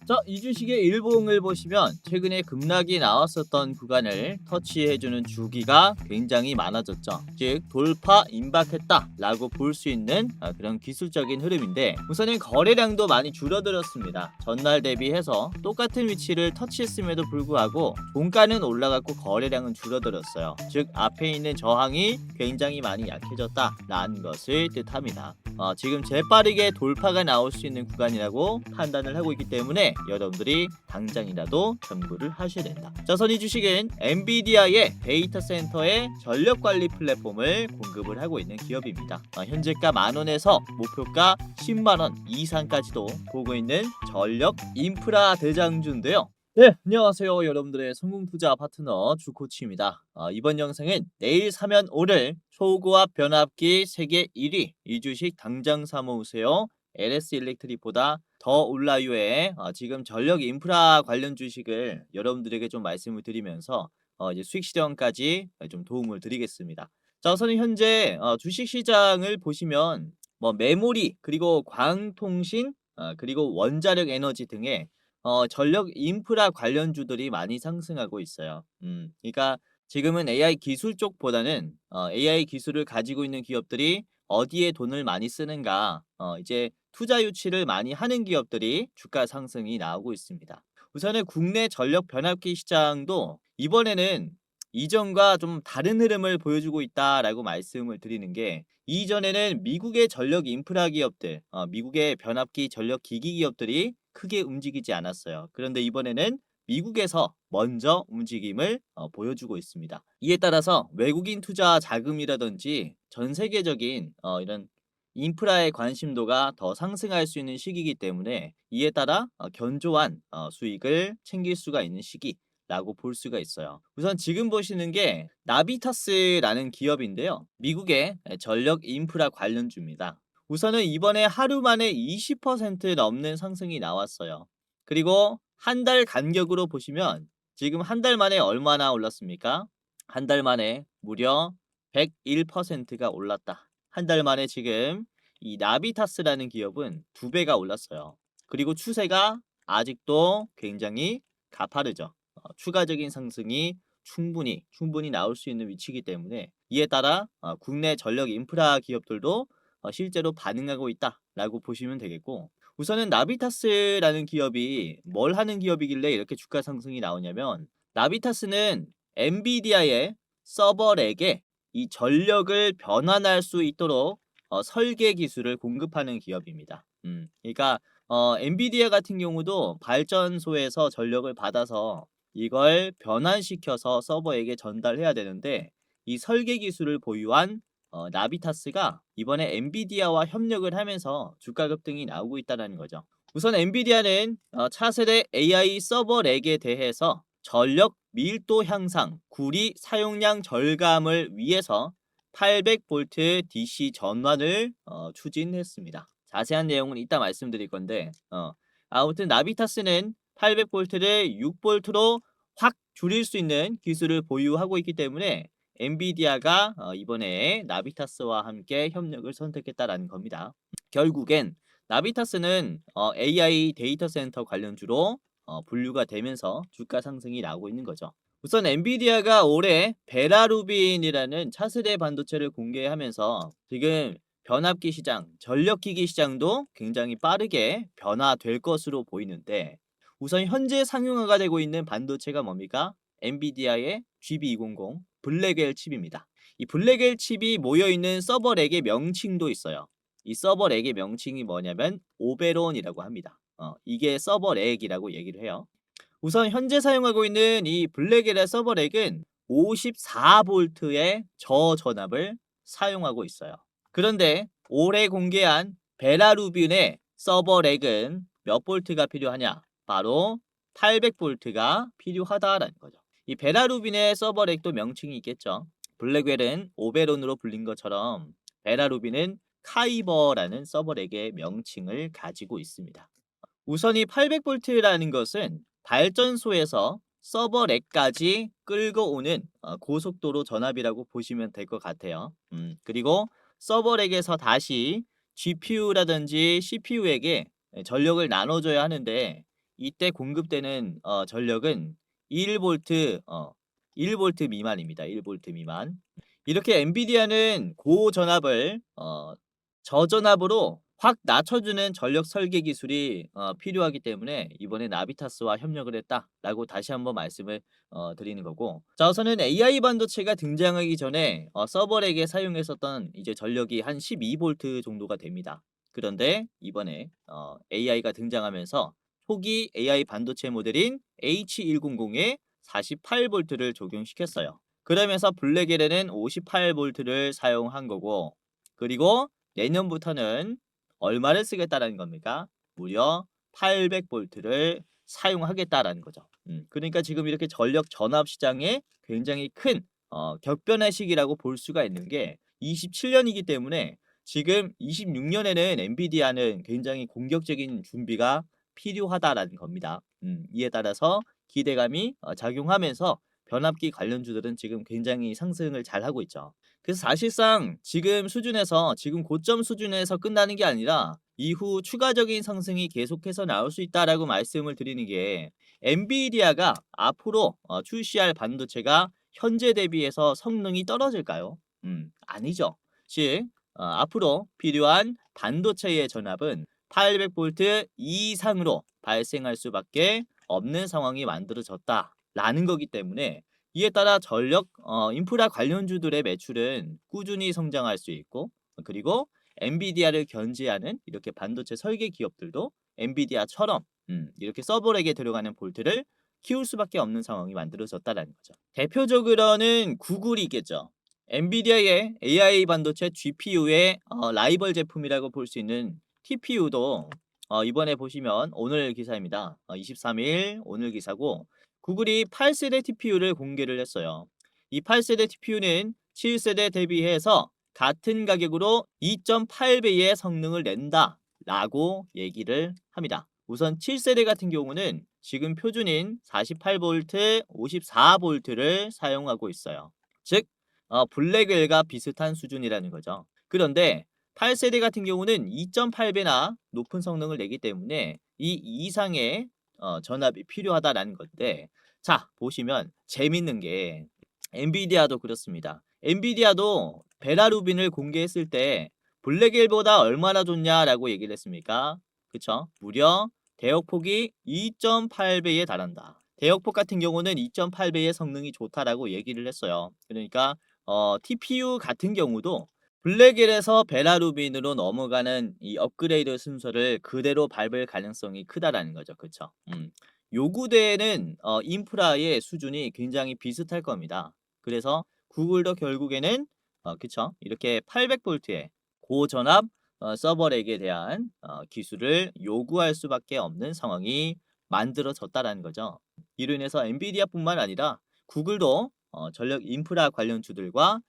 자, 이 주식의 일봉을 보시면 최근에 급락이 나왔었던 구간을 터치해주는 주기가 굉장히 많아졌죠. 즉 돌파 임박했다라고 볼 수 있는 그런 기술적인 흐름인데, 우선은 거래량도 많이 줄어들었습니다. 전날 대비해서 똑같은 위치를 터치했음에도 불구하고 종가는 올라갔고 거래량은 줄어들었어요. 즉 앞에 있는 저항이 굉장히 많이 약해졌다라는 것을 뜻합니다. 지금 재빠르게 돌파가 나올 수 있는 구간이라고 판단을 하고 있기 때문에 여러분들이 당장이라도 참고를 하셔야 된다. 자, 선이 주식은 엔비디아의 데이터 센터의 전력 관리 플랫폼을 공급을 하고 있는 기업입니다. 현재가 만원에서 목표가 10만원 이상까지도 보고 있는 전력 인프라 대장주인데요. 네, 안녕하세요. 여러분들의 성공투자 파트너 주코치입니다. 이번 영상은 내일 사면 오를 초고압 변압기 세계 1위 이 주식 당장 사모으세요. LS 일렉트릭보다 더 올라요의 지금 전력 인프라 관련 주식을 여러분들에게 좀 말씀을 드리면서 이제 수익 실현까지 좀 도움을 드리겠습니다. 자, 우선 현재 주식 시장을 보시면 뭐 메모리 그리고 광통신 그리고 원자력 에너지 등의 전력 인프라 관련주들이 많이 상승하고 있어요. 그러니까 지금은 AI 기술 쪽보다는 AI 기술을 가지고 있는 기업들이 어디에 돈을 많이 쓰는가, 이제 투자 유치를 많이 하는 기업들이 주가 상승이 나오고 있습니다. 우선은 국내 전력 변압기 시장도 이번에는 이전과 좀 다른 흐름을 보여주고 있다라고 말씀을 드리는 게, 이전에는 미국의 전력 인프라 기업들, 미국의 변압기 전력 기기 기업들이 크게 움직이지 않았어요. 그런데 이번에는 미국에서 먼저 움직임을 보여주고 있습니다. 이에 따라서 외국인 투자 자금이라든지 전 세계적인 이런 인프라의 관심도가 더 상승할 수 있는 시기이기 때문에, 이에 따라 견조한 수익을 챙길 수가 있는 시기라고 볼 수가 있어요. 우선 지금 보시는 게 나비타스라는 기업인데요. 미국의 전력 인프라 관련주입니다. 우선은 이번에 하루 만에 20% 넘는 상승이 나왔어요. 그리고 한 달 간격으로 보시면 지금 한 달 만에 얼마나 올랐습니까? 한 달 만에 무려 101%가 올랐다. 한 달 만에 지금 이 나비타스라는 기업은 2배가 올랐어요. 그리고 추세가 아직도 굉장히 가파르죠. 추가적인 상승이 충분히 나올 수 있는 위치이기 때문에, 이에 따라 국내 전력 인프라 기업들도 실제로 반응하고 있다라고 보시면 되겠고, 우선은 나비타스라는 기업이 뭘 하는 기업이길래 이렇게 주가 상승이 나오냐면, 나비타스는 엔비디아의 서버렉에 이 전력을 변환할 수 있도록 설계 기술을 공급하는 기업입니다. 그러니까 엔비디아 같은 경우도 발전소에서 전력을 받아서 이걸 변환시켜서 서버에게 전달해야 되는데, 이 설계 기술을 보유한 나비타스가 이번에 엔비디아와 협력을 하면서 주가 급등이 나오고 있다는 거죠. 우선 엔비디아는 차세대 AI 서버렉에 대해서 전력 밀도 향상, 구리 사용량 절감을 위해서 800V DC 전환을 추진했습니다. 자세한 내용은 이따 말씀드릴 건데, 아무튼 나비타스는 800V를 6V로 확 줄일 수 있는 기술을 보유하고 있기 때문에 엔비디아가 이번에 나비타스와 함께 협력을 선택했다라는 겁니다. 결국엔 나비타스는 AI 데이터 센터 관련주로 분류가 되면서 주가 상승이 나오고 있는 거죠. 우선 엔비디아가 올해 베라루빈이라는 차세대 반도체를 공개하면서 지금 변압기 시장, 전력기기 시장도 굉장히 빠르게 변화될 것으로 보이는데, 우선 현재 상용화가 되고 있는 반도체가 뭡니까? 엔비디아의 GB200 블랙웰 칩입니다. 이 블랙웰 칩이 모여있는 서버렉의 명칭도 있어요. 이 서버렉의 명칭이 뭐냐면 오베론이라고 합니다. 이게 서버렉이라고 얘기를 해요. 우선 현재 사용하고 있는 이 블랙웰의 서버렉은 54V의 저전압을 사용하고 있어요. 그런데 올해 공개한 베라루빈의 서버렉은 몇 볼트가 필요하냐? 바로 800V가 필요하다라는 거죠. 이 베라루빈의 서버렉도 명칭이 있겠죠. 블랙웰은 오베론으로 불린 것처럼 베라루빈은 카이버라는 서버렉의 명칭을 가지고 있습니다. 우선 이 800V라는 것은 발전소에서 서버렉까지 끌고 오는 고속도로 전압이라고 보시면 될 것 같아요. 그리고 서버렉에서 다시 GPU라든지 CPU에게 전력을 나눠줘야 하는데, 이때 공급되는 전력은 1V 1V 미만입니다. 1V 미만. 이렇게 엔비디아는 고전압을 저전압으로 확 낮춰주는 전력 설계 기술이 필요하기 때문에 이번에 나비타스와 협력을 했다라고 다시 한번 말씀을 드리는 거고, 자, 우선은 AI 반도체가 등장하기 전에 서버렉에 사용했었던 이제 전력이 한 12V 정도가 됩니다. 그런데 이번에 AI가 등장하면서 초기 AI 반도체 모델인 H100에 48V를 적용시켰어요. 그러면서 블랙엘에는 58V를 사용한 거고, 그리고 내년부터는 얼마를 쓰겠다라는 겁니까? 무려 800V를 사용하겠다라는 거죠. 그러니까 지금 이렇게 전력 전압 시장에 굉장히 큰 격변의 시기라고 볼 수가 있는 게 27년이기 때문에 지금 26년에는 엔비디아는 굉장히 공격적인 준비가 필요하다라는 겁니다. 이에 따라서 기대감이 작용하면서 변압기 관련주들은 지금 굉장히 상승을 잘하고 있죠. 그래서 사실상 지금 수준에서, 지금 고점 수준에서 끝나는 게 아니라 이후 추가적인 상승이 계속해서 나올 수 있다라고 말씀을 드리는 게, 엔비디아가 앞으로 출시할 반도체가 현재 대비해서 성능이 떨어질까요? 아니죠. 즉 앞으로 필요한 반도체의 전압은 800V 이상으로 발생할 수밖에 없는 상황이 만들어졌다라는 거기 때문에, 이에 따라 전력 인프라 관련주들의 매출은 꾸준히 성장할 수 있고, 그리고 엔비디아를 견제하는 이렇게 반도체 설계 기업들도 엔비디아처럼 이렇게 서버렉에 들어가는 볼트를 키울 수밖에 없는 상황이 만들어졌다는 거죠. 대표적으로는 구글이겠죠. 엔비디아의 AI 반도체 GPU의 라이벌 제품이라고 볼 수 있는 TPU도 이번에 보시면 오늘 기사입니다. 23일 오늘 기사고, 구글이 8세대 TPU를 공개를 했어요. 이 8세대 TPU는 7세대 대비해서 같은 가격으로 2.8배의 성능을 낸다 라고 얘기를 합니다. 우선 7세대 같은 경우는 지금 표준인 48V, 54V를 사용하고 있어요. 즉 블랙웰과 비슷한 수준이라는 거죠. 그런데 8세대 같은 경우는 2.8배나 높은 성능을 내기 때문에 이 이상의 전압이 필요하다라는 건데, 자, 보시면 재밌는 게 엔비디아도 그렇습니다. 엔비디아도 베라루빈을 공개했을 때 블랙웰보다 얼마나 좋냐라고 얘기를 했습니까? 그쵸? 무려 대역폭이 2.8배에 달한다. 대역폭 같은 경우는 2.8배의 성능이 좋다라고 얘기를 했어요. 그러니까 TPU 같은 경우도 블랙웰에서 베라루빈으로 넘어가는 이 업그레이드 순서를 그대로 밟을 가능성이 크다라는 거죠. 그쵸? 요구되는 인프라의 수준이 굉장히 비슷할 겁니다. 그래서 구글도 결국에는 그쵸? 이렇게 800V의 고전압 서버렉에 대한 기술을 요구할 수밖에 없는 상황이 만들어졌다라는 거죠. 이로 인해서 엔비디아뿐만 아니라 구글도 전력 인프라 관련주들과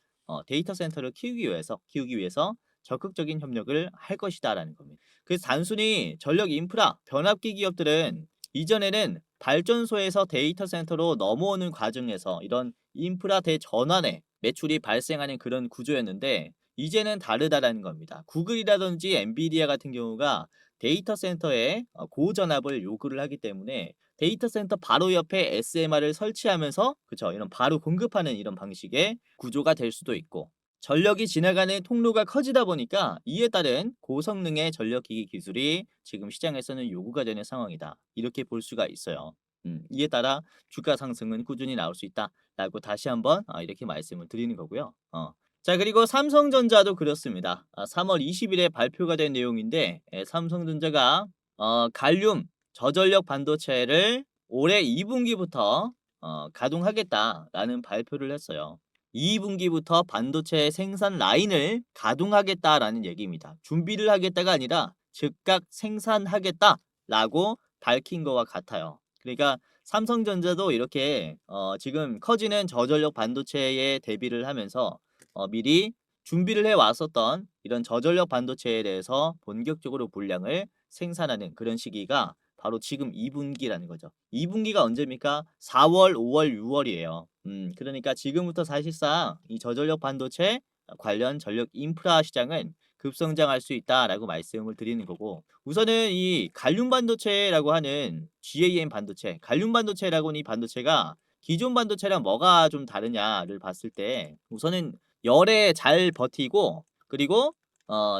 데이터 센터를 키우기 위해서 적극적인 협력을 할 것이다라는 겁니다. 그래서 단순히 전력 인프라 변압기 기업들은 이전에는 발전소에서 데이터 센터로 넘어오는 과정에서 이런 인프라 대전환에 매출이 발생하는 그런 구조였는데, 이제는 다르다라는 겁니다. 구글이라든지 엔비디아 같은 경우가 데이터 센터에 고전압을 요구를 하기 때문에 데이터 센터 바로 옆에 SMR을 설치하면서, 그쵸, 이런 바로 공급하는 이런 방식의 구조가 될 수도 있고, 전력이 지나가는 통로가 커지다 보니까 이에 따른 고성능의 전력기기 기술이 지금 시장에서는 요구가 되는 상황이다, 이렇게 볼 수가 있어요. 이에 따라 주가 상승은 꾸준히 나올 수 있다라고 다시 한번 이렇게 말씀을 드리는 거고요. 자, 그리고 삼성전자도 그렇습니다. 3월 20일에 발표가 된 내용인데, 삼성전자가 갈륨 저전력 반도체를 올해 2분기부터 가동하겠다라는 발표를 했어요. 2분기부터 반도체 생산 라인을 가동하겠다라는 얘기입니다. 준비를 하겠다가 아니라 즉각 생산하겠다라고 밝힌 것과 같아요. 그러니까 삼성전자도 이렇게 지금 커지는 저전력 반도체에 대비를 하면서 미리 준비를 해 왔었던 이런 저전력 반도체에 대해서 본격적으로 물량을 생산하는 그런 시기가 바로 지금 2분기라는 거죠. 2분기가 언제입니까? 4월, 5월, 6월이에요. 그러니까 지금부터 사실상 이 저전력 반도체 관련 전력 인프라 시장은 급성장할 수 있다라고 말씀을 드리는 거고, 우선은 이 갈륨 반도체라고 하는 GAM 반도체, 갈륨 반도체라고 하는 이 반도체가 기존 반도체랑 뭐가 좀 다르냐를 봤을 때, 우선은 열에 잘 버티고, 그리고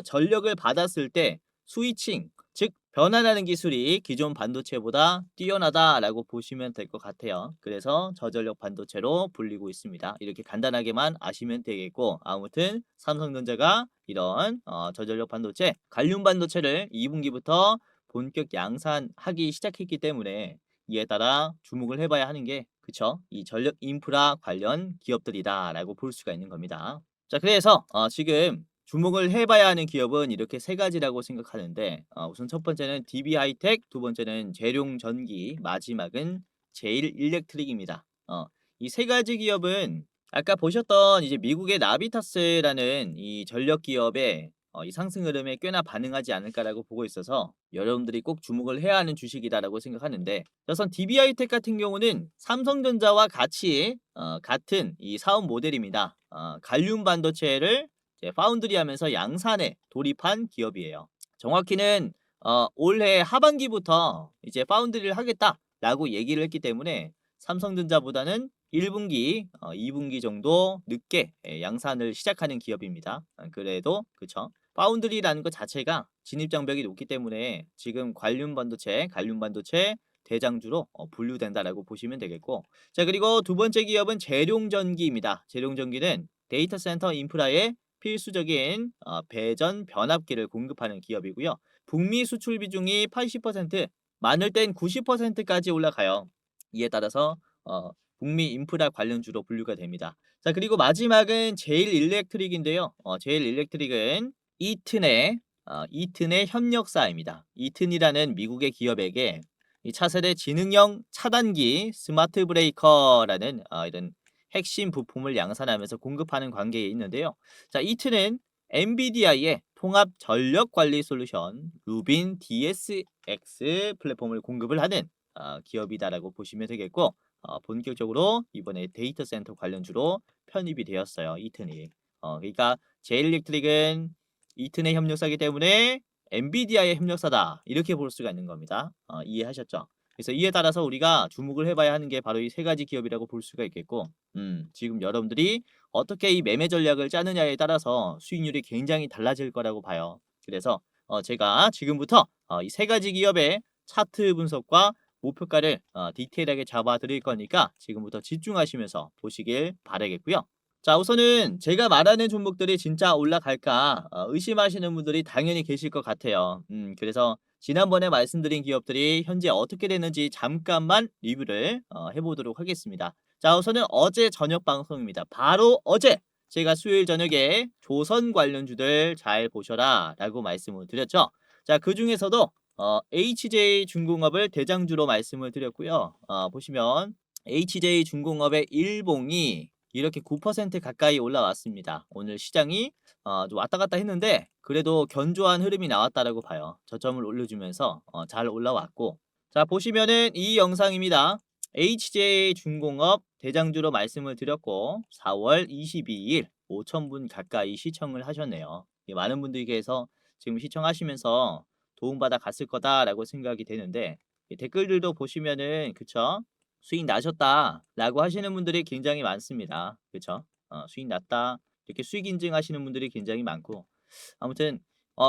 전력을 받았을 때 스위칭, 즉 변환하는 기술이 기존 반도체보다 뛰어나다라고 보시면 될 것 같아요. 그래서 저전력 반도체로 불리고 있습니다. 이렇게 간단하게만 아시면 되겠고, 아무튼 삼성전자가 이런 저전력 반도체, 갈륨 반도체를 2분기부터 본격 양산하기 시작했기 때문에, 이에 따라 주목을 해봐야 하는 게, 그쵸, 이 전력 인프라 관련 기업들이다라고 볼 수가 있는 겁니다. 자, 그래서 지금 주목을 해봐야 하는 기업은 이렇게 세 가지라고 생각하는데, 우선 첫 번째는 DB하이텍, 두 번째는 재룡전기, 마지막은 제일일렉트릭입니다. 이 세 가지 기업은 아까 보셨던 이제 미국의 나비타스라는 이 전력 기업의 이 상승 흐름에 꽤나 반응하지 않을까라고 보고 있어서 여러분들이 꼭 주목을 해야 하는 주식이다라고 생각하는데, 우선 DB하이텍 같은 경우는 삼성전자와 같이 같은 이 사업 모델입니다. 갈륨 반도체를 이제 파운드리 하면서 양산에 돌입한 기업이에요. 정확히는 올해 하반기부터 이제 파운드리를 하겠다라고 얘기를 했기 때문에 삼성전자보다는 1분기, 2분기 정도 늦게 양산을 시작하는 기업입니다. 그래도 그쵸? 파운드리라는 것 자체가 진입 장벽이 높기 때문에 지금 갈륨 반도체 대장주로 분류된다라고 보시면 되겠고, 자, 그리고 두 번째 기업은 재룡전기입니다. 재룡전기는 데이터 센터 인프라에 필수적인 배전 변압기를 공급하는 기업이고요. 북미 수출 비중이 80%, 많을 땐 90%까지 올라가요. 이에 따라서 북미 인프라 관련주로 분류가 됩니다. 자, 그리고 마지막은 제일일렉트릭인데요. 제일일렉트릭은 이튼의 협력사입니다. 이튼이라는 미국의 기업에게 이 차세대 지능형 차단기 스마트 브레이커라는 이런 핵심 부품을 양산하면서 공급하는 관계에 있는데요. 자, 이튼은 엔비디아의 통합 전력 관리 솔루션 루빈 DSX 플랫폼을 공급을 하는 기업이다라고 보시면 되겠고, 본격적으로 이번에 데이터 센터 관련주로 편입이 되었어요. 이튼이. 그러니까 제일일렉트릭은 이튼의 협력사이기 때문에 엔비디아의 협력사다, 이렇게 볼 수가 있는 겁니다. 이해하셨죠? 그래서 이에 따라서 우리가 주목을 해봐야 하는 게 바로 이 세 가지 기업이라고 볼 수가 있겠고, 지금 여러분들이 어떻게 이 매매 전략을 짜느냐에 따라서 수익률이 굉장히 달라질 거라고 봐요. 그래서 제가 지금부터 이 세 가지 기업의 차트 분석과 목표가를 디테일하게 잡아 드릴 거니까 지금부터 집중하시면서 보시길 바라겠고요. 자, 우선은 제가 말하는 종목들이 진짜 올라갈까 의심하시는 분들이 당연히 계실 것 같아요. 그래서 지난번에 말씀드린 기업들이 현재 어떻게 되는지 잠깐만 리뷰를 해보도록 하겠습니다. 자, 우선은 어제 저녁 방송입니다. 바로 어제 제가 수요일 저녁에 조선 관련주들 잘 보셔라 라고 말씀을 드렸죠. 자, 그 중에서도 HJ중공업을 대장주로 말씀을 드렸고요. 보시면 HJ중공업의 일봉이 이렇게 9% 가까이 올라왔습니다. 오늘 시장이 좀 왔다 갔다 했는데 그래도 견조한 흐름이 나왔다라고 봐요. 저점을 올려주면서 잘 올라왔고, 자, 보시면은 이 영상입니다. HJ중공업 대장주로 말씀을 드렸고 4월 22일 5,000분 가까이 시청을 하셨네요. 많은 분들께서 지금 시청하시면서 도움받아 갔을 거다라고 생각이 되는데, 댓글들도 보시면은 그쵸? 수익 나셨다라고 하시는 분들이 굉장히 많습니다. 그쵸? 수익 났다, 이렇게 수익 인증하시는 분들이 굉장히 많고, 아무튼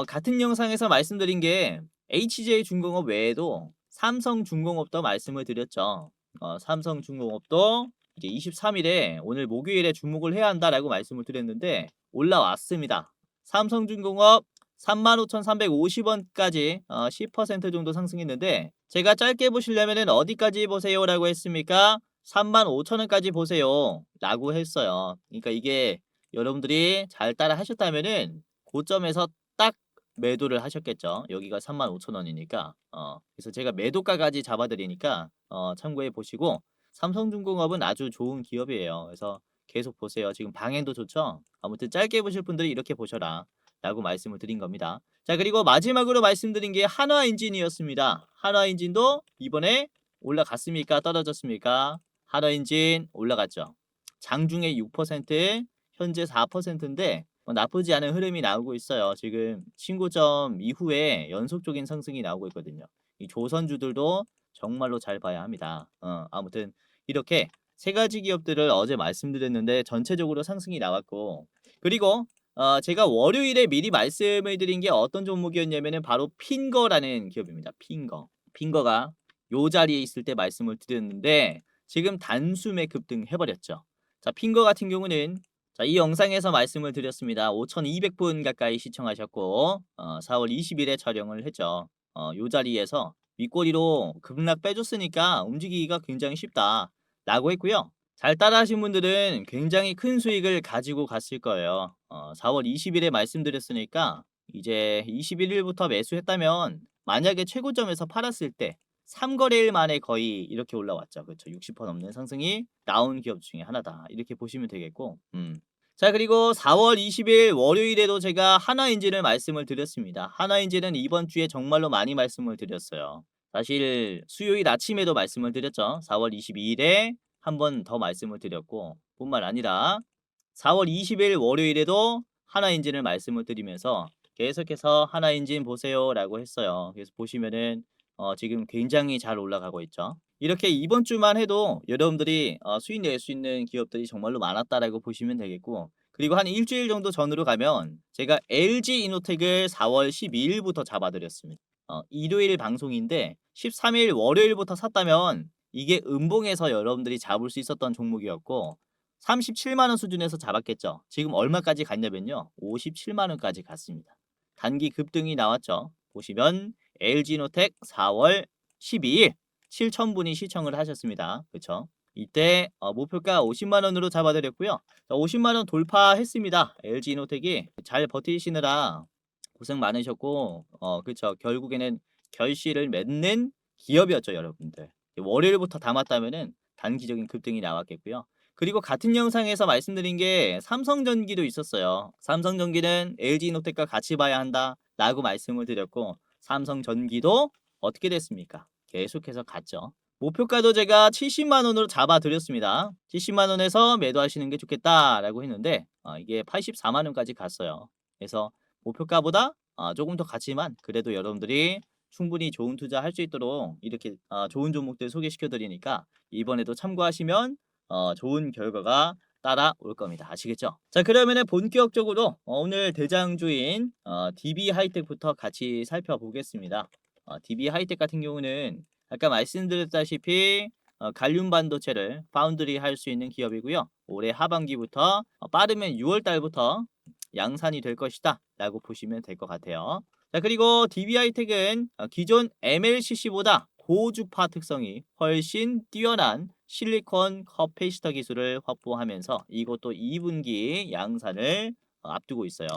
같은 영상에서 말씀드린 게 HJ중공업 외에도 삼성중공업도 말씀을 드렸죠. 삼성중공업도 이제 23일에 오늘 목요일에 주목을 해야 한다라고 말씀을 드렸는데 올라왔습니다. 삼성중공업 35,350원까지 10% 정도 상승했는데, 제가 짧게 보시려면은 어디까지 보세요 라고 했습니까? 35,000원까지 보세요 라고 했어요. 그러니까 이게 여러분들이 잘 따라 하셨다면은 고점에서 딱 매도를 하셨겠죠. 여기가 35,000원이니까. 그래서 제가 매도가까지 잡아드리니까 참고해 보시고, 삼성중공업은 아주 좋은 기업이에요. 그래서 계속 보세요. 지금 방향도 좋죠. 아무튼 짧게 보실 분들이 이렇게 보셔라 라고 말씀을 드린 겁니다. 자, 그리고 마지막으로 말씀드린 게 한화엔진이었습니다. 한화엔진도 이번에 올라갔습니까? 떨어졌습니까? 한화엔진 올라갔죠. 장중에 6%, 현재 4%인데 나쁘지 않은 흐름이 나오고 있어요. 지금 신고점 이후에 연속적인 상승이 나오고 있거든요. 이 조선주들도 정말로 잘 봐야 합니다. 아무튼 이렇게 세 가지 기업들을 어제 말씀드렸는데 전체적으로 상승이 나왔고, 그리고 제가 월요일에 미리 말씀을 드린 게 어떤 종목이었냐면은 바로 핀거라는 기업입니다. 핀거가 요 자리에 있을 때 말씀을 드렸는데 지금 단숨에 급등해 버렸죠. 자, 핀거 같은 경우는 자, 이 영상에서 말씀을 드렸습니다. 5,200분 가까이 시청하셨고 4월 20일에 촬영을 했죠. 요 자리에서 윗꼬리로 급락 빼줬으니까 움직이기가 굉장히 쉽다 라고 했고요. 잘 따라하신 분들은 굉장히 큰 수익을 가지고 갔을 거예요. 4월 20일에 말씀드렸으니까 이제 21일부터 매수했다면 만약에 최고점에서 팔았을 때 3거래일 만에 거의 이렇게 올라왔죠. 그렇죠. 60% 넘는 상승이 나온 기업 중에 하나다. 이렇게 보시면 되겠고. 자, 그리고 4월 20일 월요일에도 제가 하나인진을 말씀을 드렸습니다. 하나인진은 이번 주에 정말로 많이 말씀을 드렸어요. 사실 수요일 아침에도 말씀을 드렸죠. 4월 22일에 한 번 더 말씀을 드렸고, 뿐만 아니라 4월 20일 월요일에도 하나인진을 말씀을 드리면서 계속해서 하나인진 보세요 라고 했어요. 그래서 보시면은 지금 굉장히 잘 올라가고 있죠. 이렇게 이번 주만 해도 여러분들이 수익 낼 수 있는 기업들이 정말로 많았다라고 보시면 되겠고, 그리고 한 일주일 정도 전으로 가면 제가 LG이노텍을 4월 12일부터 잡아드렸습니다. 일요일 방송인데 13일 월요일부터 샀다면 이게 음봉에서 여러분들이 잡을 수 있었던 종목이었고 37만 원 수준에서 잡았겠죠. 지금 얼마까지 갔냐면요. 57만 원까지 갔습니다. 단기 급등이 나왔죠. 보시면 LG노텍 4월 12일 7,000분이 시청을 하셨습니다. 그쵸? 이때 목표가 50만 원으로 잡아드렸고요. 50만 원 돌파했습니다. LG노텍이 잘 버티시느라 고생 많으셨고 그쵸? 결국에는 결실을 맺는 기업이었죠, 여러분들. 월요일부터 담았다면은 단기적인 급등이 나왔겠고요. 그리고 같은 영상에서 말씀드린 게 삼성전기도 있었어요. 삼성전기는 LG노텍과 같이 봐야 한다 라고 말씀을 드렸고, 삼성전기도 어떻게 됐습니까? 계속해서 갔죠. 목표가도 제가 70만 원으로 잡아드렸습니다. 70만 원에서 매도하시는 게 좋겠다라고 했는데 이게 84만 원까지 갔어요. 그래서 목표가보다 조금 더 갔지만 그래도 여러분들이 충분히 좋은 투자 할 수 있도록 이렇게 좋은 종목들 소개시켜 드리니까 이번에도 참고하시면 좋은 결과가 따라올 겁니다. 아시겠죠? 자, 그러면은 본격적으로 오늘 대장주인 DB 하이텍부터 같이 살펴보겠습니다. DB 하이텍 같은 경우는 아까 말씀드렸다시피 갈륨 반도체를 파운드리 할 수 있는 기업이고요. 올해 하반기부터 빠르면 6월 달부터 양산이 될 것이다 라고 보시면 될 것 같아요. 자, 그리고 DB 하이텍은 기존 MLCC보다 고주파 특성이 훨씬 뛰어난 실리콘 커패시터 기술을 확보하면서 이것도 2분기 양산을 앞두고 있어요.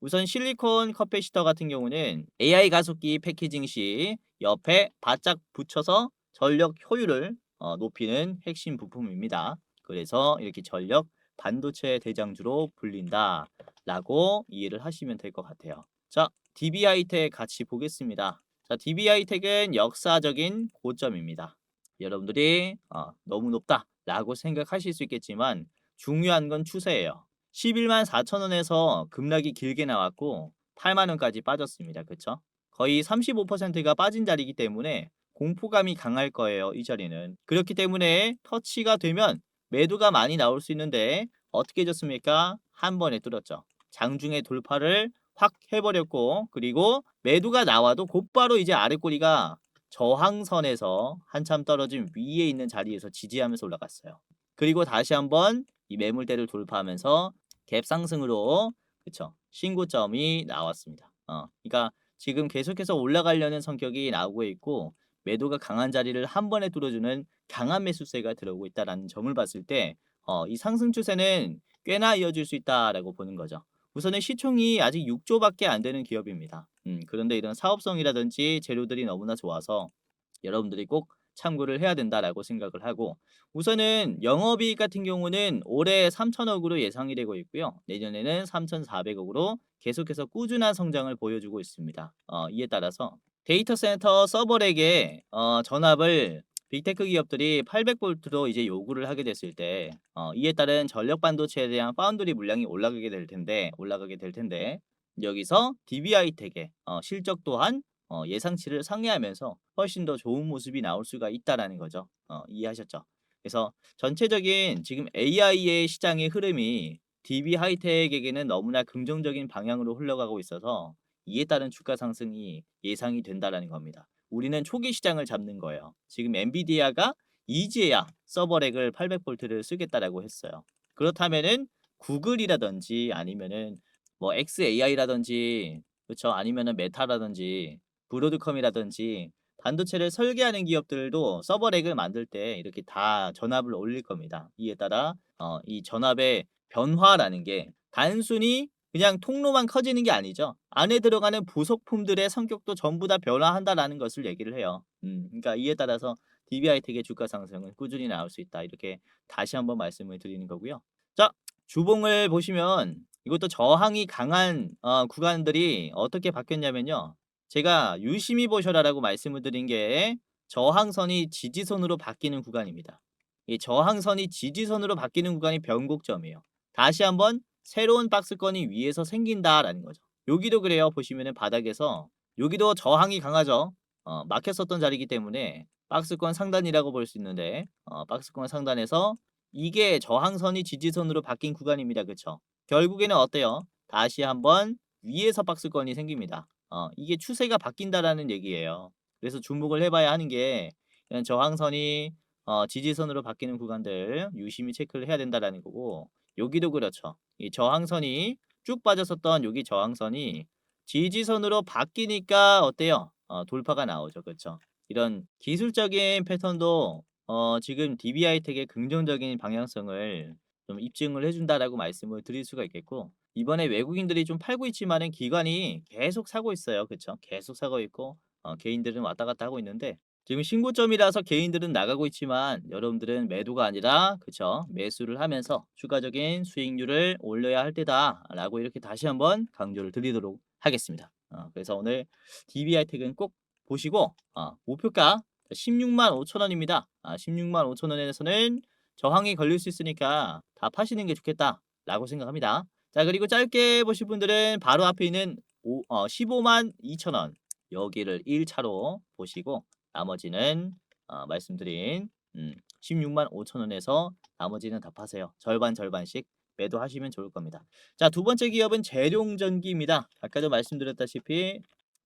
우선 실리콘 커패시터 같은 경우는 AI 가속기 패키징 시 옆에 바짝 붙여서 전력 효율을 높이는 핵심 부품입니다. 그래서 이렇게 전력 반도체 대장주로 불린다 라고 이해를 하시면 될 것 같아요. 자, DB하이텍 같이 보겠습니다. 자, DB하이텍은 역사적인 고점입니다. 여러분들이 너무 높다 라고 생각하실 수 있겠지만 중요한 건 추세예요. 11만 4천 원에서 급락이 길게 나왔고 8만 원까지 빠졌습니다. 그쵸? 거의 35%가 빠진 자리이기 때문에 공포감이 강할 거예요. 이 자리는. 그렇기 때문에 터치가 되면 매도가 많이 나올 수 있는데 어떻게 해줬습니까? 한 번에 뚫었죠. 장중에 돌파를 확 해버렸고, 그리고 매도가 나와도 곧바로 이제 아래 꼬리가 저항선에서 한참 떨어진 위에 있는 자리에서 지지하면서 올라갔어요. 그리고 다시 한번 이 매물대를 돌파하면서 갭 상승으로 그쵸 신고점이 나왔습니다. 그러니까 지금 계속해서 올라가려는 성격이 나오고 있고 매도가 강한 자리를 한 번에 뚫어주는 강한 매수세가 들어오고 있다는 점을 봤을 때 이 상승 추세는 꽤나 이어질 수 있다라고 보는 거죠. 우선은 시총이 아직 6조밖에 안 되는 기업입니다. 그런데 이런 사업성이라든지 재료들이 너무나 좋아서 여러분들이 꼭 참고를 해야 된다라고 생각을 하고, 우선은 영업이익 같은 경우는 올해 3천억으로 예상이 되고 있고요. 내년에는 3,400억으로 계속해서 꾸준한 성장을 보여주고 있습니다. 이에 따라서 데이터 센터 서버렉의 전압을 빅테크 기업들이 800볼트로 이제 요구를 하게 됐을 때 이에 따른 전력 반도체에 대한 파운드리 물량이 올라가게 될 텐데 여기서 DB하이텍의 실적 또한 예상치를 상회하면서 훨씬 더 좋은 모습이 나올 수가 있다라는 거죠. 이해하셨죠? 그래서 전체적인 지금 AI의 시장의 흐름이 DB하이텍에게는 너무나 긍정적인 방향으로 흘러가고 있어서 이에 따른 주가 상승이 예상이 된다라는 겁니다. 우리는 초기 시장을 잡는 거예요. 지금 엔비디아가 이제야 서버렉을 800볼트를 쓰겠다라고 했어요. 그렇다면은 구글이라든지 아니면은 뭐 xAI라든지 그렇죠? 아니면은 메타라든지 브로드컴이라든지 반도체를 설계하는 기업들도 서버렉을 만들 때 이렇게 다 전압을 올릴 겁니다. 이에 따라 이 전압의 변화라는 게 단순히 그냥 통로만 커지는 게 아니죠. 안에 들어가는 부속품들의 성격도 전부 다 변화한다라는 것을 얘기를 해요. 그러니까 이에 따라서 DB하이텍의 주가 상승은 꾸준히 나올 수 있다. 이렇게 다시 한번 말씀을 드리는 거고요. 자, 주봉을 보시면 이것도 저항이 강한 구간들이 어떻게 바뀌었냐면요. 제가 유심히 보셔라라고 말씀을 드린 게 저항선이 지지선으로 바뀌는 구간입니다. 이 저항선이 지지선으로 바뀌는 구간이 변곡점이에요. 다시 한번 새로운 박스권이 위에서 생긴다라는 거죠. 여기도 그래요. 보시면은 바닥에서 여기도 저항이 강하죠. 막혔었던 자리이기 때문에 박스권 상단이라고 볼 수 있는데 박스권 상단에서 이게 저항선이 지지선으로 바뀐 구간입니다. 그쵸? 결국에는 어때요? 다시 한번 위에서 박스권이 생깁니다. 이게 추세가 바뀐다라는 얘기예요. 그래서 주목을 해봐야 하는 게 이런 저항선이 지지선으로 바뀌는 구간들 유심히 체크를 해야 된다라는 거고 여기도 그렇죠. 이 저항선이 쭉 빠졌었던 여기 저항선이 지지선으로 바뀌니까 어때요? 돌파가 나오죠. 그렇죠? 이런 기술적인 패턴도 지금 DB하이텍의 긍정적인 방향성을 좀 입증을 해준다라고 말씀을 드릴 수가 있겠고 이번에 외국인들이 좀 팔고 있지만은 기관이 계속 사고 있어요. 그쵸? 계속 사고 있고 개인들은 왔다 갔다 하고 있는데 지금 신고점이라서 개인들은 나가고 있지만 여러분들은 매도가 아니라 그쵸? 매수를 하면서 추가적인 수익률을 올려야 할 때다라고 이렇게 다시 한번 강조를 드리도록 하겠습니다. 그래서 오늘 DB하이텍은 꼭 보시고 목표가 16만 5천 원입니다. 16만 5천 원에서는 저항이 걸릴 수 있으니까 다 파시는 게 좋겠다라고 생각합니다. 자, 그리고 짧게 보실 분들은 바로 앞에 있는 15만 2천 원 여기를 1차로 보시고 나머지는 말씀드린 16만 5천 원에서 나머지는 다 파세요. 절반 절반씩 매도하시면 좋을 겁니다. 자, 두 번째 기업은 재룡전기입니다. 아까도 말씀드렸다시피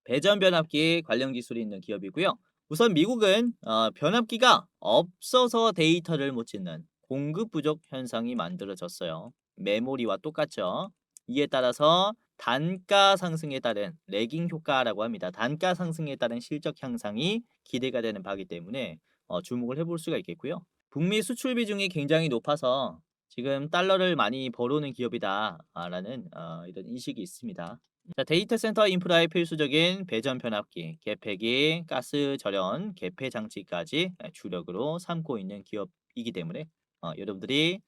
배전 변압기 관련 기술이 있는 기업이고요. 우선 미국은 변압기가 없어서 데이터를 못 찍는 공급 부족 현상이 만들어졌어요. 메모리와 똑같죠. 이에 따라서 단가 상승에 따른 레깅 효과라고 합니다. 단가 상승에 따른 실적 향상이 기대가 되는 바이기 때문에 주목을 해볼 수가 있겠고요. 북미 수출 비중이 굉장히 높아서 지금 달러를 많이 벌어오는 기업이다라는 이런 인식이 있습니다. 자, 데이터 센터 인프라의 필수적인 배전 변압기, 계폐기, 가스 절연, 계폐 장치까지 주력으로 삼고 있는 기업이기 때문에 여러분들이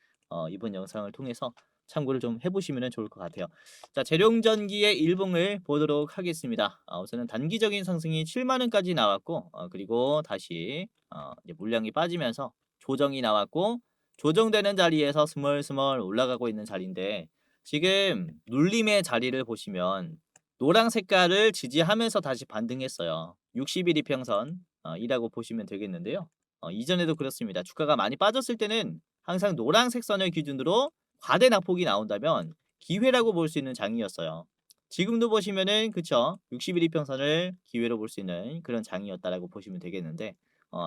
이번 영상을 통해서 참고를 좀 해보시면 좋을 것 같아요. 자, 재룡전기의 일봉을 보도록 하겠습니다. 우선은 단기적인 상승이 7만 원까지 나왔고 그리고 다시 이제 물량이 빠지면서 조정이 나왔고 조정되는 자리에서 스멀스멀 올라가고 있는 자리인데 지금 눌림의 자리를 보시면 노랑 색깔을 지지하면서 다시 반등했어요. 60일 이평선 이라고 보시면 되겠는데요. 이전에도 그렇습니다. 주가가 많이 빠졌을 때는 항상 노란색 선을 기준으로 과대 낙폭이 나온다면 기회라고 볼 수 있는 장이었어요. 지금도 보시면은 그쵸? 60일 이평선을 기회로 볼 수 있는 그런 장이었다라고 보시면 되겠는데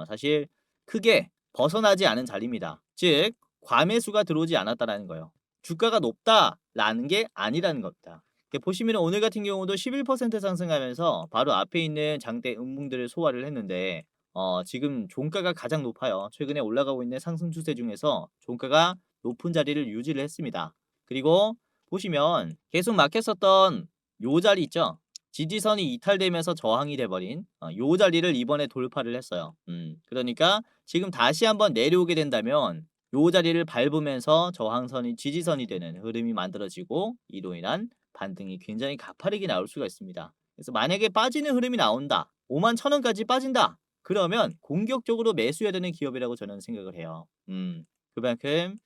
사실 크게 벗어나지 않은 자리입니다. 즉 과매수가 들어오지 않았다라는 거예요. 주가가 높다라는 게 아니라는 겁니다. 보시면 오늘 같은 경우도 11% 상승하면서 바로 앞에 있는 장대 음봉들을 소화를 했는데 지금 종가가 가장 높아요. 최근에 올라가고 있는 상승 추세 중에서 종가가 높은 자리를 유지를 했습니다. 그리고 보시면 계속 막혔었던 요 자리 있죠? 지지선이 이탈되면서 저항이 돼버린 요 자리를 이번에 돌파를 했어요. 그러니까 지금 다시 한번 내려오게 된다면 요 자리를 밟으면서 저항선이 지지선이 되는 흐름이 만들어지고 이로 인한 반등이 굉장히 가파르게 나올 수가 있습니다. 그래서 만약에 빠지는 흐름이 나온다. 5만 1천 원까지 빠진다. 그러면 공격적으로 매수해야 되는 기업이라고 저는 생각을 해요. 그만큼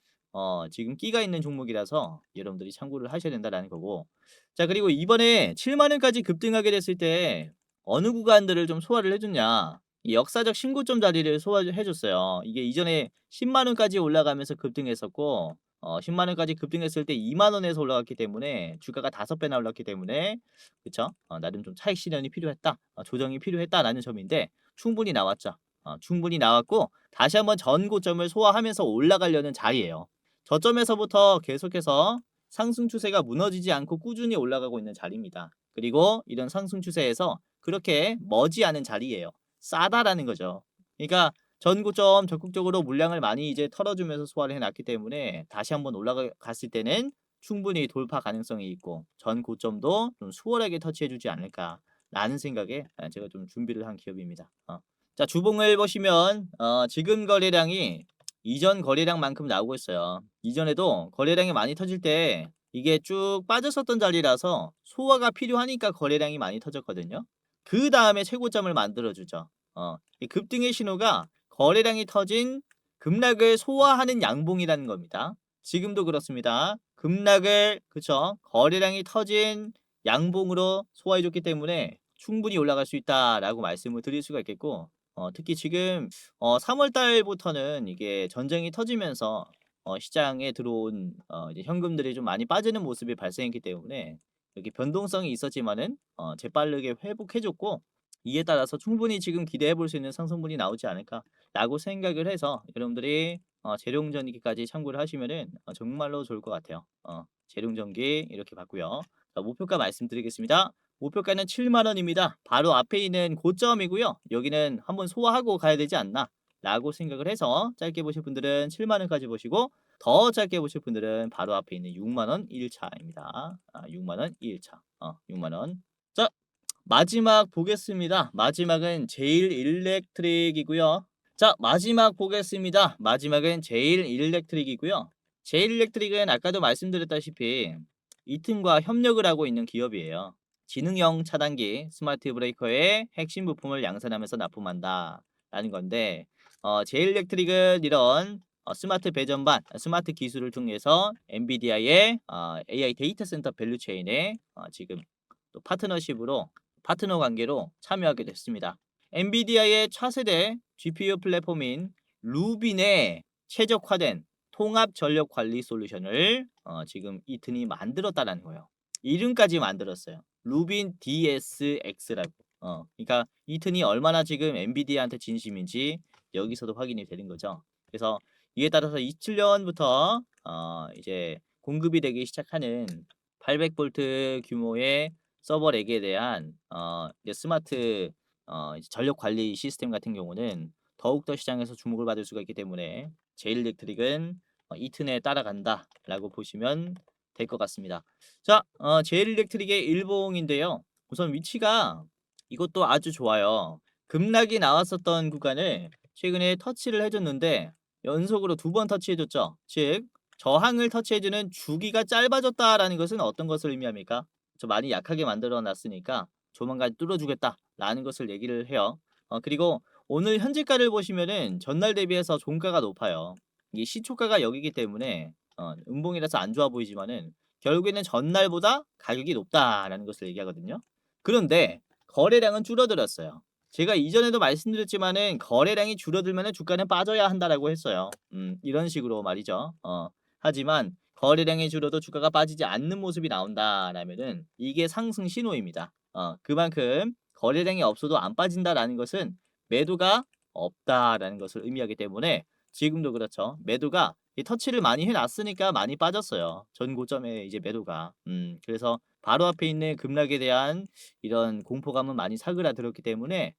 지금 끼가 있는 종목이라서 여러분들이 참고를 하셔야 된다라는 거고. 자, 그리고 이번에 7만 원까지 급등하게 됐을 때 어느 구간들을 좀 소화를 해 줬냐. 이 역사적 신고점 자리를 소화해 줬어요. 이게 이전에 10만 원까지 올라가면서 급등했었고 10만 원까지 급등했을 때 2만 원에서 올라갔기 때문에 주가가 5배나 올랐기 때문에 그쵸? 나름 좀 차익 실현이 필요했다. 조정이 필요했다라는 점인데 충분히 나왔죠. 충분히 나왔고 다시 한번 전 고점을 소화하면서 올라가려는 자리예요. 저점에서부터 계속해서 상승 추세가 무너지지 않고 꾸준히 올라가고 있는 자리입니다. 그리고 이런 상승 추세에서 그렇게 머지 않은 자리예요. 싸다라는 거죠. 그러니까 전 고점 적극적으로 물량을 많이 이제 털어주면서 소화를 해놨기 때문에 다시 한번 올라갔을 때는 충분히 돌파 가능성이 있고 전 고점도 좀 수월하게 터치해주지 않을까라는 생각에 제가 좀 준비를 한 기업입니다. 자, 주봉을 보시면 지금 거래량이 이전 거래량만큼 나오고 있어요. 이전에도 거래량이 많이 터질 때 이게 쭉 빠졌었던 자리라서 소화가 필요하니까 거래량이 많이 터졌거든요. 그 다음에 최고점을 만들어주죠. 이 급등의 신호가 거래량이 터진 급락을 소화하는 양봉이라는 겁니다. 지금도 그렇습니다. 급락을 그쵸 거래량이 터진 양봉으로 소화해줬기 때문에 충분히 올라갈 수 있다라고 말씀을 드릴 수가 있겠고 특히 지금 3월 달부터는 이게 전쟁이 터지면서 시장에 들어온 이제 현금들이 좀 많이 빠지는 모습이 발생했기 때문에 이렇게 변동성이 있었지만은 재빠르게 회복해 줬고 이에 따라서 충분히 지금 기대해 볼 수 있는 상승분이 나오지 않을까라고 생각을 해서 여러분들이 재룡전기까지 참고를 하시면은 정말로 좋을 것 같아요. 재룡전기 이렇게 봤고요. 자, 목표가 말씀드리겠습니다. 목표가는 7만 원입니다. 바로 앞에 있는 고점이고요. 여기는 한번 소화하고 가야 되지 않나 라고 생각을 해서 짧게 보실 분들은 7만 원까지 보시고 더 짧게 보실 분들은 바로 앞에 있는 6만 원 1차입니다. 6만 원 1차. 6만 원. 자, 마지막 보겠습니다. 마지막은 제일 일렉트릭이고요. 자, 마지막 보겠습니다. 마지막은 제일 일렉트릭이고요. 제일 일렉트릭은 아까도 말씀드렸다시피 이튼과 협력을 하고 있는 기업이에요. 지능형 차단기 스마트 브레이커의 핵심 부품을 양산하면서 납품한다 라는 건데 제일 일렉트릭은 이런 스마트 배전반, 스마트 기술을 통해서 엔비디아의 AI 데이터 센터 밸류체인에 지금 또 파트너 관계로 참여하게 됐습니다. 엔비디아의 차세대 GPU 플랫폼인 루빈에 최적화된 통합 전력 관리 솔루션을 지금 이튼이 만들었다는 거예요. 이름까지 만들었어요. 루빈 DSX라고. 그러니까 이튼이 얼마나 지금 엔비디아한테 진심인지 여기서도 확인이 되는 거죠. 그래서 이에 따라서 27년부터 이제 공급이 되기 시작하는 800V 규모의 서버 렉에 대한 이제 스마트 이제 전력 관리 시스템 같은 경우는 더욱더 시장에서 주목을 받을 수가 있기 때문에 제일 일렉트릭은 이 튼에 따라간다라고 보시면 될 것 같습니다. 자, 제일 일렉트릭의 일봉인데요. 우선 위치가 이것도 아주 좋아요. 급락이 나왔었던 구간을 최근에 터치를 해줬는데 연속으로 2번 터치해줬죠. 즉 저항을 터치해주는 주기가 짧아졌다라는 것은 어떤 것을 의미합니까? 저 많이 약하게 만들어 놨으니까 조만간 뚫어주겠다라는 것을 얘기를 해요. 그리고 오늘 현재가를 보시면은 전날 대비해서 종가가 높아요. 이게 시초가가 여기기 때문에 음봉이라서 안 좋아 보이지만은 결국에는 전날보다 가격이 높다라는 것을 얘기하거든요. 그런데 거래량은 줄어들었어요. 제가 이전에도 말씀드렸지만은 거래량이 줄어들면은 주가는 빠져야 한다라고 했어요. 이런 식으로 말이죠. 하지만 거래량이 줄어도 주가가 빠지지 않는 모습이 나온다라면은 이게 상승 신호입니다. 그만큼 거래량이 없어도 안 빠진다라는 것은 매도가 없다라는 것을 의미하기 때문에 지금도 그렇죠. 매도가 이 터치를 많이 해놨으니까 많이 빠졌어요. 전 고점에 이제 매도가. 그래서 바로 앞에 있는 급락에 대한 이런 공포감은 많이 사그라들었기 때문에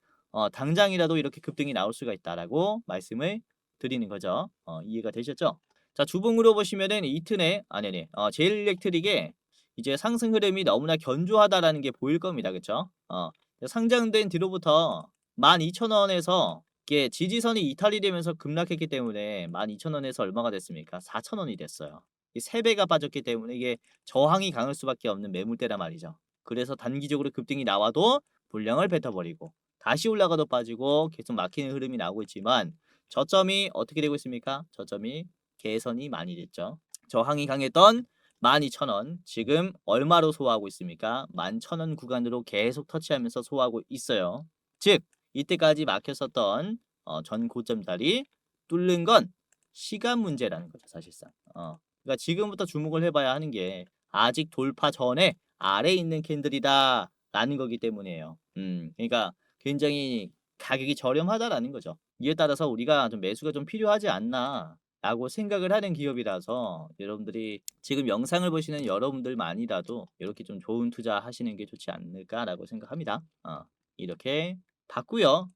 당장이라도 이렇게 급등이 나올 수가 있다라고 말씀을 드리는 거죠. 이해가 되셨죠? 자, 주봉으로 보시면은 이튼의 네네 제일 일렉트릭의 이제 상승 흐름이 너무나 견조하다라는 게 보일 겁니다. 그쵸? 상장된 뒤로부터 12,000원에서 이게 지지선이 이탈이 되면서 급락했기 때문에 12,000원에서 얼마가 됐습니까? 4,000원이 됐어요. 이 3배가 빠졌기 때문에 이게 저항이 강할 수밖에 없는 매물대란 말이죠. 그래서 단기적으로 급등이 나와도 물량을 뱉어버리고 다시 올라가도 빠지고 계속 막히는 흐름이 나오고 있지만 저점이 어떻게 되고 있습니까? 저점이 개선이 많이 됐죠. 저항이 강했던 12,000원 지금 얼마로 소화하고 있습니까? 11,000원 구간으로 계속 터치하면서 소화하고 있어요. 즉 이때까지 막혔었던 전 고점 자리 뚫는 건 시간 문제라는 거죠, 사실상. 그러니까 지금부터 주목을 해봐야 하는 게 아직 돌파 전에 아래에 있는 캔들이다라는 거기 때문이에요. 그러니까 굉장히 가격이 저렴하다라는 거죠. 이에 따라서 우리가 좀 매수가 좀 필요하지 않나라고 생각을 하는 기업이라서 여러분들이 지금 영상을 보시는 여러분들만이라도 이렇게 좀 좋은 투자하시는 게 좋지 않을까라고 생각합니다. 이렇게 봤고요.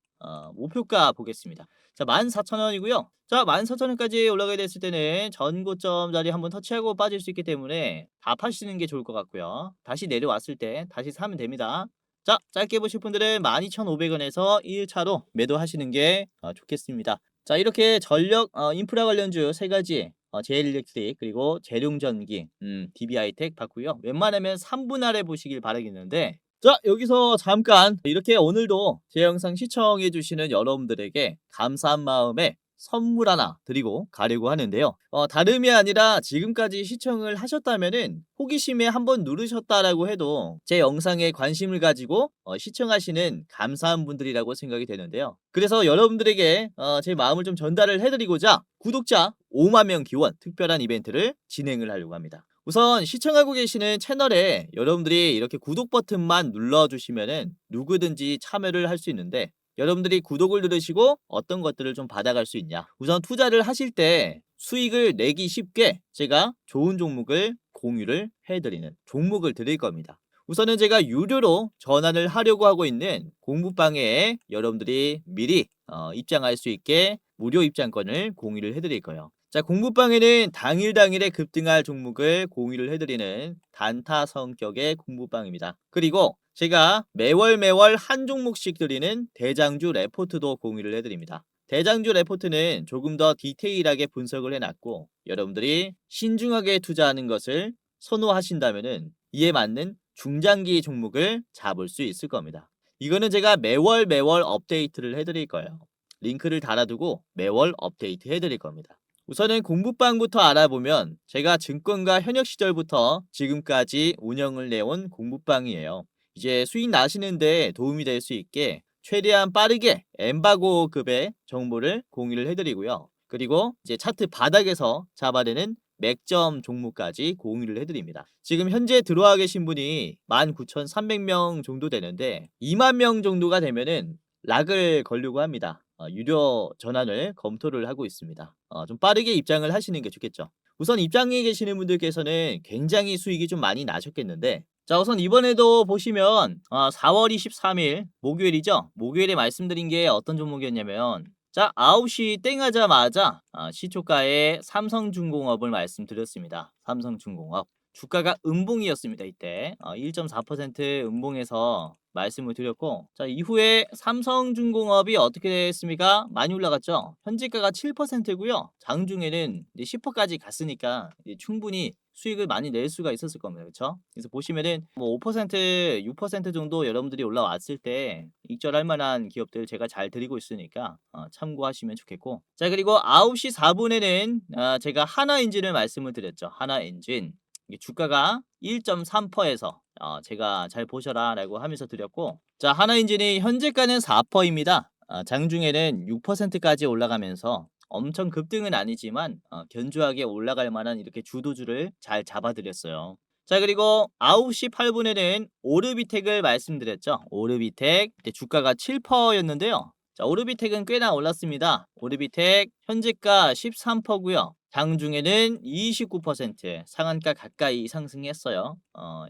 목표가 보겠습니다. 자, 14,000원이고요. 자, 14,000원까지 올라가게 됐을 때는 전고점 자리 한번 터치하고 빠질 수 있기 때문에 다 파시는 게 좋을 것 같고요. 다시 내려왔을 때 다시 사면 됩니다. 자, 짧게 보실 분들은 12,500원에서 1차로 매도하시는 게 좋겠습니다. 자, 이렇게 전력 인프라 관련주 세 가지 제일일렉트릭 그리고 재룡전기 DB하이텍 봤고요. 웬만하면 3분 아래 보시길 바라겠는데 자, 여기서 잠깐 이렇게 오늘도 제 영상 시청해 주시는 여러분들에게 감사한 마음에 선물 하나 드리고 가려고 하는데요. 다름이 아니라 지금까지 시청을 하셨다면은 호기심에 한번 누르셨다라고 해도 제 영상에 관심을 가지고 시청하시는 감사한 분들이라고 생각이 되는데요. 그래서 여러분들에게 제 마음을 좀 전달을 해드리고자 구독자 5만 명 기원 특별한 이벤트를 진행을 하려고 합니다. 우선 시청하고 계시는 채널에 여러분들이 이렇게 구독 버튼만 눌러주시면은 누구든지 참여를 할 수 있는데 여러분들이 구독을 누르시고 어떤 것들을 좀 받아갈 수 있냐. 우선 투자를 하실 때 수익을 내기 쉽게 제가 좋은 종목을 공유를 해드리는 종목을 드릴 겁니다. 우선은 제가 유료로 전환을 하려고 하고 있는 공부방에 여러분들이 미리 입장할 수 있게 무료 입장권을 공유를 해드릴 거예요. 자, 공부방에는 당일에 급등할 종목을 공유를 해드리는 단타 성격의 공부방입니다. 그리고 제가 매월 한 종목씩 드리는 대장주 레포트도 공유를 해드립니다. 대장주 레포트는 조금 더 디테일하게 분석을 해놨고 여러분들이 신중하게 투자하는 것을 선호하신다면은 이에 맞는 중장기 종목을 잡을 수 있을 겁니다. 이거는 제가 매월 업데이트를 해드릴 거예요. 링크를 달아두고 매월 업데이트 해드릴 겁니다. 우선은 공부방부터 알아보면 제가 증권가 현역 시절부터 지금까지 운영을 내온 공부방이에요. 이제 수익 나시는데 도움이 될 수 있게 최대한 빠르게 엠바고급의 정보를 공유를 해드리고요. 그리고 이제 차트 바닥에서 잡아내는 맥점 종목까지 공유를 해드립니다. 지금 현재 들어와 계신 분이 19,300명 정도 되는데 2만 명 정도가 되면은 락을 걸려고 합니다. 유료 전환을 검토를 하고 있습니다. 좀 빠르게 입장을 하시는 게 좋겠죠. 우선 입장에 계시는 분들께서는 굉장히 수익이 좀 많이 나셨겠는데 자, 우선 이번에도 보시면 4월 23일 목요일이죠. 목요일에 말씀드린 게 어떤 종목이었냐면 자, 9시 땡 하자마자 시초가의 삼성중공업을 말씀드렸습니다. 삼성중공업 주가가 음봉이었습니다. 이때 1.4% 음봉에서 말씀을 드렸고 자, 이후에 삼성중공업이 어떻게 됐습니까? 많이 올라갔죠. 현재가가 7%고요. 장중에는 이제 10%까지 갔으니까 이제 충분히 수익을 많이 낼 수가 있었을 겁니다. 그렇죠? 그래서 보시면은 뭐 5%, 6% 정도 여러분들이 올라왔을 때 익절할 만한 기업들 제가 잘 드리고 있으니까 참고하시면 좋겠고 자, 그리고 9시 4분에는 제가 하나엔진을 말씀을 드렸죠. 하나엔진 이게 주가가 1.3%에서 제가 잘 보셔라 라고 하면서 드렸고 자, 하나엔진이 현재가는 4%입니다. 장중에는 6%까지 올라가면서 엄청 급등은 아니지만 견조하게 올라갈 만한 이렇게 주도주를 잘 잡아드렸어요. 자, 그리고 9시 8분에는 오르비텍을 말씀드렸죠. 오르비텍 그때 주가가 7%였는데요. 자, 오르비텍은 꽤나 올랐습니다. 오르비텍 현재가 13%고요. 장중에는 29% 상한가 가까이 상승했어요.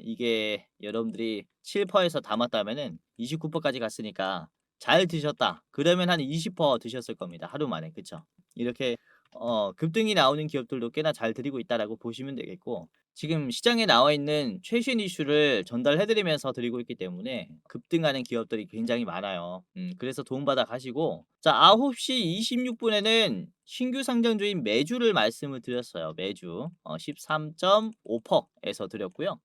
이게 여러분들이 7%에서 담았다면은 29%까지 갔으니까 잘 드셨다. 그러면 한 20% 드셨을 겁니다. 하루 만에. 그쵸? 이렇게 급등이 나오는 기업들도 꽤나 잘 드리고 있다라고 보시면 되겠고 지금 시장에 나와 있는 최신 이슈를 전달해 드리면서 드리고 있기 때문에 급등하는 기업들이 굉장히 많아요. 그래서 도움받아 가시고 자, 9시 26분에는 신규 상장주인 메주를 말씀을 드렸어요. 메주 13.5%에서 드렸고요.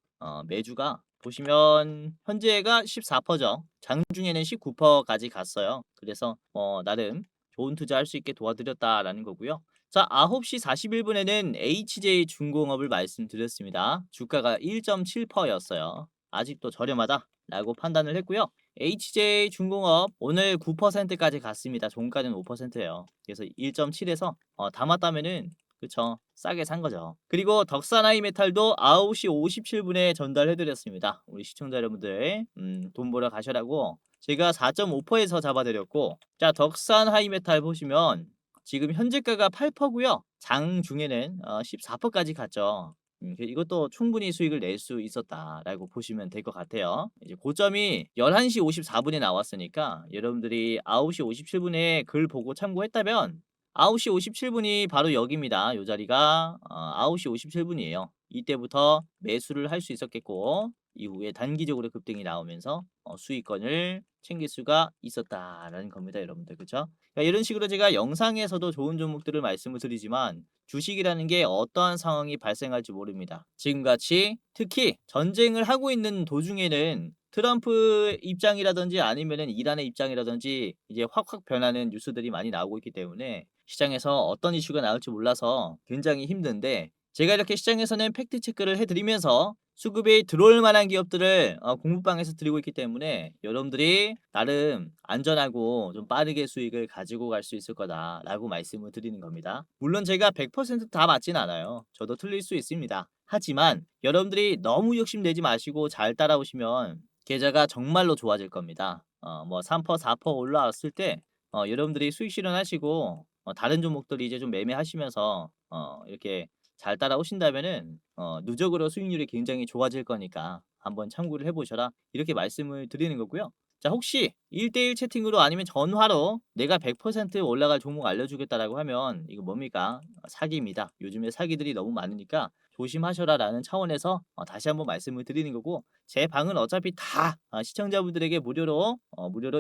메주가 보시면 현재가 14%죠. 장중에는 19%까지 갔어요. 그래서 나름 좋은 투자할 수 있게 도와드렸다라는 거고요. 자, 9시 41분에는 HJ중공업을 말씀드렸습니다. 주가가 1.7%였어요. 아직도 저렴하다라고 판단을 했고요. HJ중공업 오늘 9%까지 갔습니다. 종가는 5%예요. 그래서 1.7에서 담았다면은 그쵸, 싸게 산 거죠. 그리고 덕산하이메탈도 9시 57분에 전달해드렸습니다. 우리 시청자 여러분들 돈 벌어 가셔라고 제가 4.5%에서 잡아드렸고, 자, 덕산하이메탈 보시면 지금 현재가가 8%고요. 장중에는 14%까지 갔죠. 이것도 충분히 수익을 낼 수 있었다라고 보시면 될 것 같아요. 이제 고점이 11시 54분에 나왔으니까 여러분들이 9시 57분에 글 보고 참고했다면 9시 57분이 바로 여기입니다. 요 자리가 9시 57분이에요. 이때부터 매수를 할 수 있었겠고 이후에 단기적으로 급등이 나오면서 수익권을 챙길 수가 있었다라는 겁니다, 여러분들. 그렇죠? 그러니까 이런 식으로 제가 영상에서도 좋은 종목들을 말씀을 드리지만 주식이라는 게 어떠한 상황이 발생할지 모릅니다. 지금같이 특히 전쟁을 하고 있는 도중에는 트럼프 입장이라든지 아니면은 이란의 입장이라든지 이제 확확 변하는 뉴스들이 많이 나오고 있기 때문에 시장에서 어떤 이슈가 나올지 몰라서 굉장히 힘든데, 제가 이렇게 시장에서는 팩트 체크를 해드리면서 수급이 들어올 만한 기업들을 공부방에서 드리고 있기 때문에 여러분들이 나름 안전하고 좀 빠르게 수익을 가지고 갈 수 있을 거다라고 말씀을 드리는 겁니다. 물론 제가 100%다 맞진 않아요. 저도 틀릴 수 있습니다. 하지만 여러분들이 너무 욕심내지 마시고 잘 따라오시면 계좌가 정말로 좋아질 겁니다. 뭐 3%, 4% 올라왔을 때 여러분들이 수익 실현하시고 다른 종목들이 이제 좀 매매하시면서 이렇게 잘 따라오신다면은 누적으로 수익률이 굉장히 좋아질 거니까 한번 참고를 해보셔라, 이렇게 말씀을 드리는 거고요. 자, 혹시 1대1 채팅으로 아니면 전화로 내가 100% 올라갈 종목 알려주겠다라고 하면 이거 뭡니까? 사기입니다. 요즘에 사기들이 너무 많으니까 조심하셔라라는 차원에서 다시 한번 말씀을 드리는 거고, 제 방은 어차피 다 시청자분들에게 무료로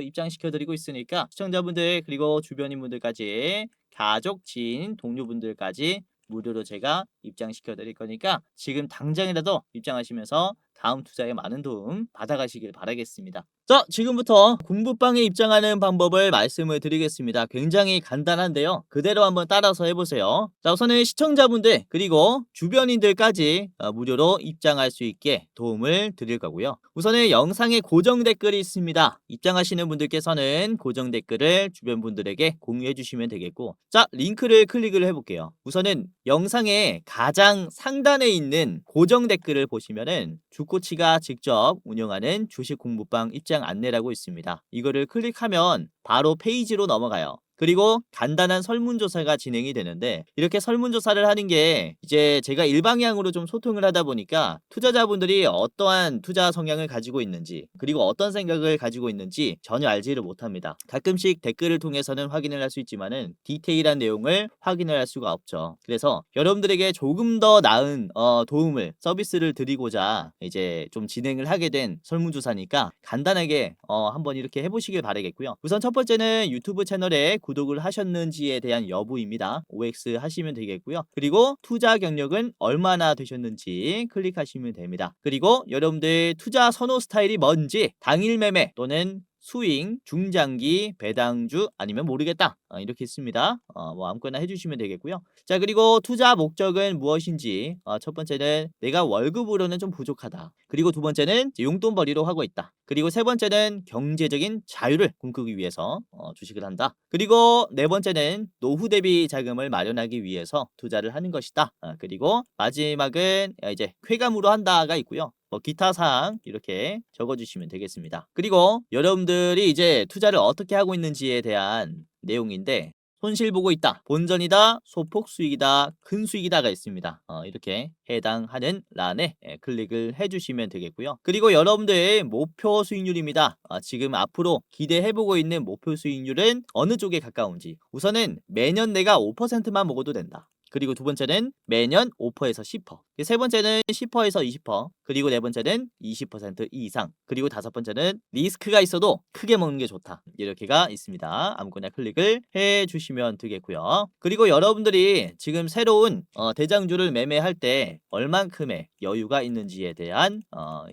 입장시켜 드리고 있으니까 시청자분들 그리고 주변인 분들까지 가족, 지인, 동료분들까지 무료로 제가 입장시켜 드릴 거니까 지금 당장이라도 입장하시면서 다음 투자에 많은 도움 받아가시길 바라겠습니다. 자, 지금부터 공부방에 입장하는 방법을 말씀을 드리겠습니다. 굉장히 간단한데요. 그대로 한번 따라서 해보세요. 자, 우선은 시청자분들 그리고 주변인들까지 무료로 입장할 수 있게 도움을 드릴 거고요. 우선은 영상에 고정 댓글이 있습니다. 입장하시는 분들께서는 고정 댓글을 주변 분들에게 공유해 주시면 되겠고, 자, 링크를 클릭을 해볼게요. 우선은 영상의 가장 상단에 있는 고정 댓글을 보시면은 주코치가 직접 운영하는 주식 공부방 입장 안내라고 있습니다. 이거를 클릭하면 바로 페이지로 넘어가요. 그리고 간단한 설문조사가 진행이 되는데, 이렇게 설문조사를 하는 게 이제 제가 일방향으로 좀 소통을 하다 보니까 투자자분들이 어떠한 투자 성향을 가지고 있는지 그리고 어떤 생각을 가지고 있는지 전혀 알지를 못합니다. 가끔씩 댓글을 통해서는 확인을 할 수 있지만은 디테일한 내용을 확인을 할 수가 없죠. 그래서 여러분들에게 조금 더 나은 도움을 서비스를 드리고자 이제 좀 진행을 하게 된 설문조사니까 간단하게 한번 이렇게 해보시길 바라겠고요. 우선 첫 번째는 유튜브 채널에 구독을 하셨는지에 대한 여부입니다. OX 하시면 되겠고요. 그리고 투자 경력은 얼마나 되셨는지 클릭하시면 됩니다. 그리고 여러분들 투자 선호 스타일이 뭔지, 당일 매매 또는 스윙, 중장기, 배당주 아니면 모르겠다 이렇게 있습니다. 뭐 아무거나 해주시면 되겠고요. 자, 그리고 투자 목적은 무엇인지, 첫 번째는 내가 월급으로는 좀 부족하다. 그리고 두 번째는 용돈벌이로 하고 있다. 그리고 세 번째는 경제적인 자유를 꿈꾸기 위해서 주식을 한다. 그리고 네 번째는 노후 대비 자금을 마련하기 위해서 투자를 하는 것이다. 그리고 마지막은 이제 쾌감으로 한다가 있고요. 기타 사항 이렇게 적어주시면 되겠습니다. 그리고 여러분들이 이제 투자를 어떻게 하고 있는지에 대한 내용인데, 손실 보고 있다, 본전이다, 소폭 수익이다, 큰 수익이다가 있습니다. 이렇게 해당하는 란에 클릭을 해주시면 되겠고요. 그리고 여러분들의 목표 수익률입니다. 지금 앞으로 기대해보고 있는 목표 수익률은 어느 쪽에 가까운지, 우선은 매년 내가 5%만 먹어도 된다. 그리고 두 번째는 매년 5%에서 10%. 세 번째는 10%에서 20%. 그리고 네 번째는 20% 이상. 그리고 다섯 번째는 리스크가 있어도 크게 먹는 게 좋다. 이렇게가 있습니다. 아무거나 클릭을 해 주시면 되겠고요. 그리고 여러분들이 지금 새로운 대장주를 매매할 때 얼만큼의 여유가 있는지에 대한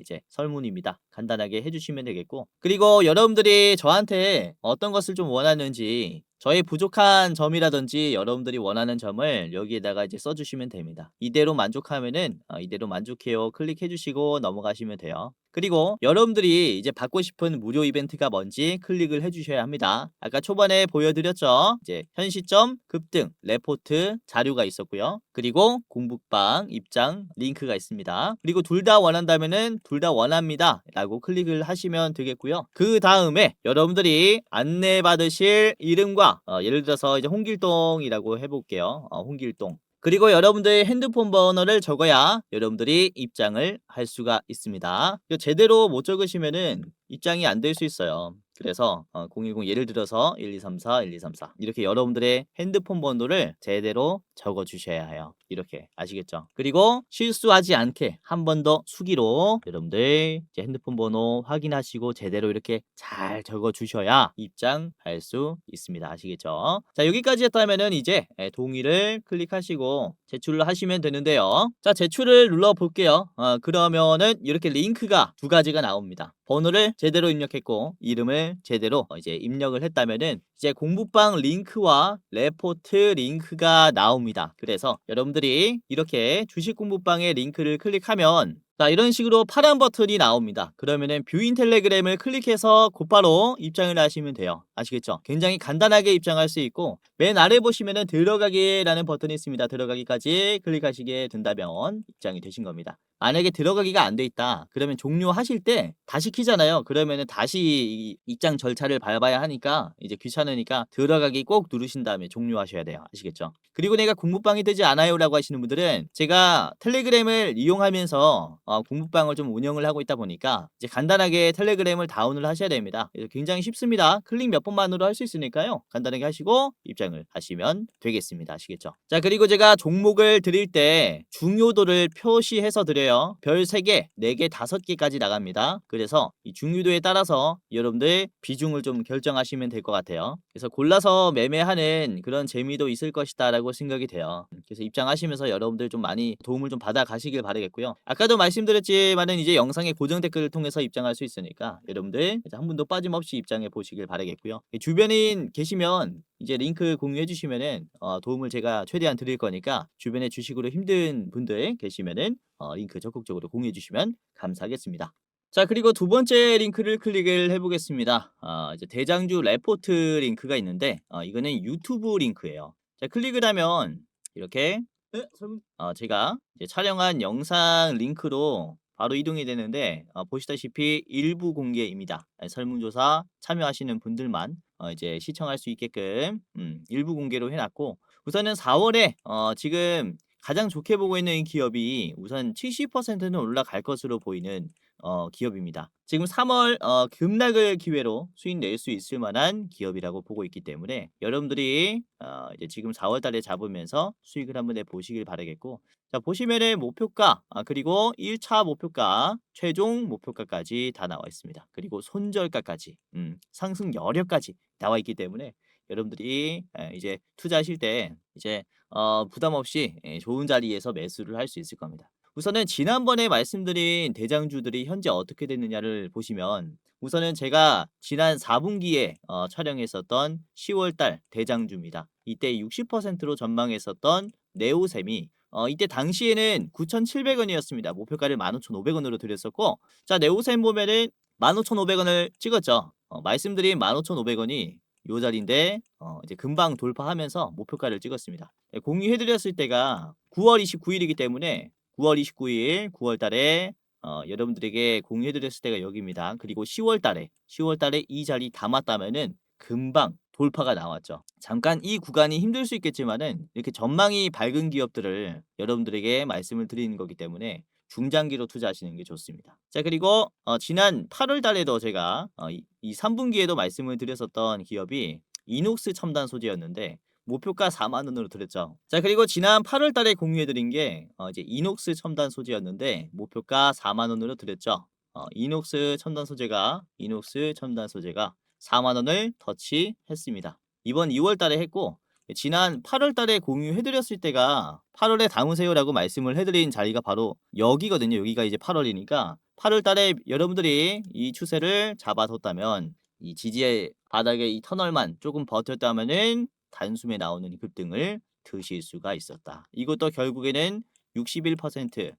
이제 설문입니다. 간단하게 해주시면 되겠고, 그리고 여러분들이 저한테 어떤 것을 좀 원하는지, 저의 부족한 점이라든지 여러분들이 원하는 점을 여기에다가 이제 써주시면 됩니다. 이대로 만족하면은 이대로 만족해요 클릭해 주시고 넘어가시면 돼요. 그리고 여러분들이 이제 받고 싶은 무료 이벤트가 뭔지 클릭을 해주셔야 합니다. 아까 초반에 보여드렸죠. 이제 현 시점, 급등, 레포트, 자료가 있었고요. 그리고 공부방, 입장, 링크가 있습니다. 그리고 둘 다 원한다면은 둘 다 원합니다 라고 클릭을 하시면 되겠고요. 그 다음에 여러분들이 안내받으실 이름과 예를 들어서 이제 홍길동이라고 해볼게요. 홍길동. 그리고 여러분들의 핸드폰 번호를 적어야 여러분들이 입장을 할 수가 있습니다. 이거 제대로 못 적으시면은 입장이 안 될 수 있어요. 그래서 010 예를 들어서 1234 1234 이렇게 여러분들의 핸드폰 번호를 제대로 적어 주셔야 해요. 이렇게 아시겠죠? 그리고 실수하지 않게 한 번 더 수기로 여러분들 이제 핸드폰 번호 확인하시고 제대로 이렇게 잘 적어 주셔야 입장할 수 있습니다. 아시겠죠? 자, 여기까지 했다면은 이제 동의를 클릭하시고 제출을 하시면 되는데요. 자, 제출을 눌러 볼게요. 그러면은 이렇게 링크가 두 가지가 나옵니다. 번호를 제대로 입력했고 이름을 제대로 이제 입력을 했다면은 이제 공부방 링크와 레포트 링크가 나옵니다. 그래서 여러분들이 이렇게 주식 공부방의 링크를 클릭하면 자, 이런 식으로 파란 버튼이 나옵니다. 그러면은 뷰인 텔레그램을 클릭해서 곧바로 입장을 하시면 돼요. 아시겠죠? 굉장히 간단하게 입장할 수 있고 맨 아래 보시면은 들어가기라는 버튼이 있습니다. 들어가기까지 클릭하시게 된다면 입장이 되신 겁니다. 만약에 들어가기가 안 돼 있다. 그러면 종료하실 때 다시 키잖아요. 그러면은 다시 입장 절차를 밟아야 하니까 이제 귀찮으니까 들어가기 꼭 누르신 다음에 종료하셔야 돼요. 아시겠죠? 그리고 내가 공부방이 되지 않아요 라고 하시는 분들은 제가 텔레그램을 이용하면서 공부방을 좀 운영을 하고 있다 보니까 이제 간단하게 텔레그램을 다운을 하셔야 됩니다. 그래서 굉장히 쉽습니다. 클릭 몇 번만으로 할 수 있으니까요. 간단하게 하시고 입장을 하시면 되겠습니다. 아시겠죠? 자, 그리고 제가 종목을 드릴 때 중요도를 표시해서 드려요. 별 3개, 4개, 5개까지 나갑니다. 그래서 이 중요도에 따라서 여러분들 비중을 좀 결정하시면 될 것 같아요. 그래서 골라서 매매하는 그런 재미도 있을 것이다 라고 생각이 돼요. 그래서 입장하시면서 여러분들 좀 많이 도움을 좀 받아 가시길 바라겠고요. 아까도 말씀드렸지만은 이제 영상의 고정 댓글을 통해서 입장할 수 있으니까 여러분들 한 분도 빠짐없이 입장해 보시길 바라겠고요. 주변인 계시면 이제 링크 공유해 주시면은 도움을 제가 최대한 드릴 거니까 주변에 주식으로 힘든 분들 계시면은 링크 적극적으로 공유해 주시면 감사하겠습니다. 자, 그리고 두 번째 링크를 클릭을 해보겠습니다. 이제 대장주 레포트 링크가 있는데 이거는 유튜브 링크예요. 자, 클릭을 하면 이렇게 제가 이제 촬영한 영상 링크로 바로 이동이 되는데 보시다시피 일부 공개입니다. 설문조사 참여하시는 분들만 이제 시청할 수 있게끔 일부 공개로 해놨고 우선은 4월에 지금 가장 좋게 보고 있는 기업이 우선 70%는 올라갈 것으로 보이는 기업입니다. 지금 3월 급락을 기회로 수익 낼 수 있을 만한 기업이라고 보고 있기 때문에 여러분들이 이제 지금 4월 달에 잡으면서 수익을 한번 내 보시길 바라겠고 자, 보시면은 목표가 그리고 1차 목표가 최종 목표가까지 다 나와 있습니다. 그리고 손절가까지 상승 여력까지 나와 있기 때문에 여러분들이 이제 투자하실 때 이제 부담 없이 좋은 자리에서 매수를 할 수 있을 겁니다. 우선은 지난번에 말씀드린 대장주들이 현재 어떻게 됐느냐를 보시면 우선은 제가 지난 4분기에 촬영했었던 10월달 대장주입니다. 이때 60%로 전망했었던 네오셈이 이때 당시에는 9,700원이었습니다. 목표가를 15,500원으로 드렸었고 자, 네오셈 보면은 15,500원을 찍었죠. 말씀드린 15,500원이 요 자리인데 이제 금방 돌파하면서 목표가를 찍었습니다. 공유해드렸을 때가 9월 29일이기 때문에 9월 29일 9월 달에 여러분들에게 공유해드렸을 때가 여기입니다. 그리고 10월 달에 이 자리 담았다면은 금방 돌파가 나왔죠. 잠깐 이 구간이 힘들 수 있겠지만은 이렇게 전망이 밝은 기업들을 여러분들에게 말씀을 드리는 거기 때문에 중장기로 투자하시는 게 좋습니다. 자, 그리고 지난 8월 달에도 제가 이 3분기에도 말씀을 드렸었던 기업이 이녹스 첨단 소재였는데 목표가 4만 원으로 드렸죠. 자, 그리고 지난 8월 달에 공유해 드린 게 이제 이녹스 첨단 소재였는데 목표가 4만 원으로 드렸죠. 이녹스 첨단 소재가 4만 원을 터치했습니다. 이번 2월 달에 했고 지난 8월 달에 공유해 드렸을 때가 8월에 담으세요라고 말씀을 해 드린 자리가 바로 여기거든요. 여기가 이제 8월이니까 8월 달에 여러분들이 이 추세를 잡아뒀다면 이 지지의 바닥에 이 터널만 조금 버텼다면은 단숨에 나오는 급등을 드실 수가 있었다. 이것도 결국에는 61%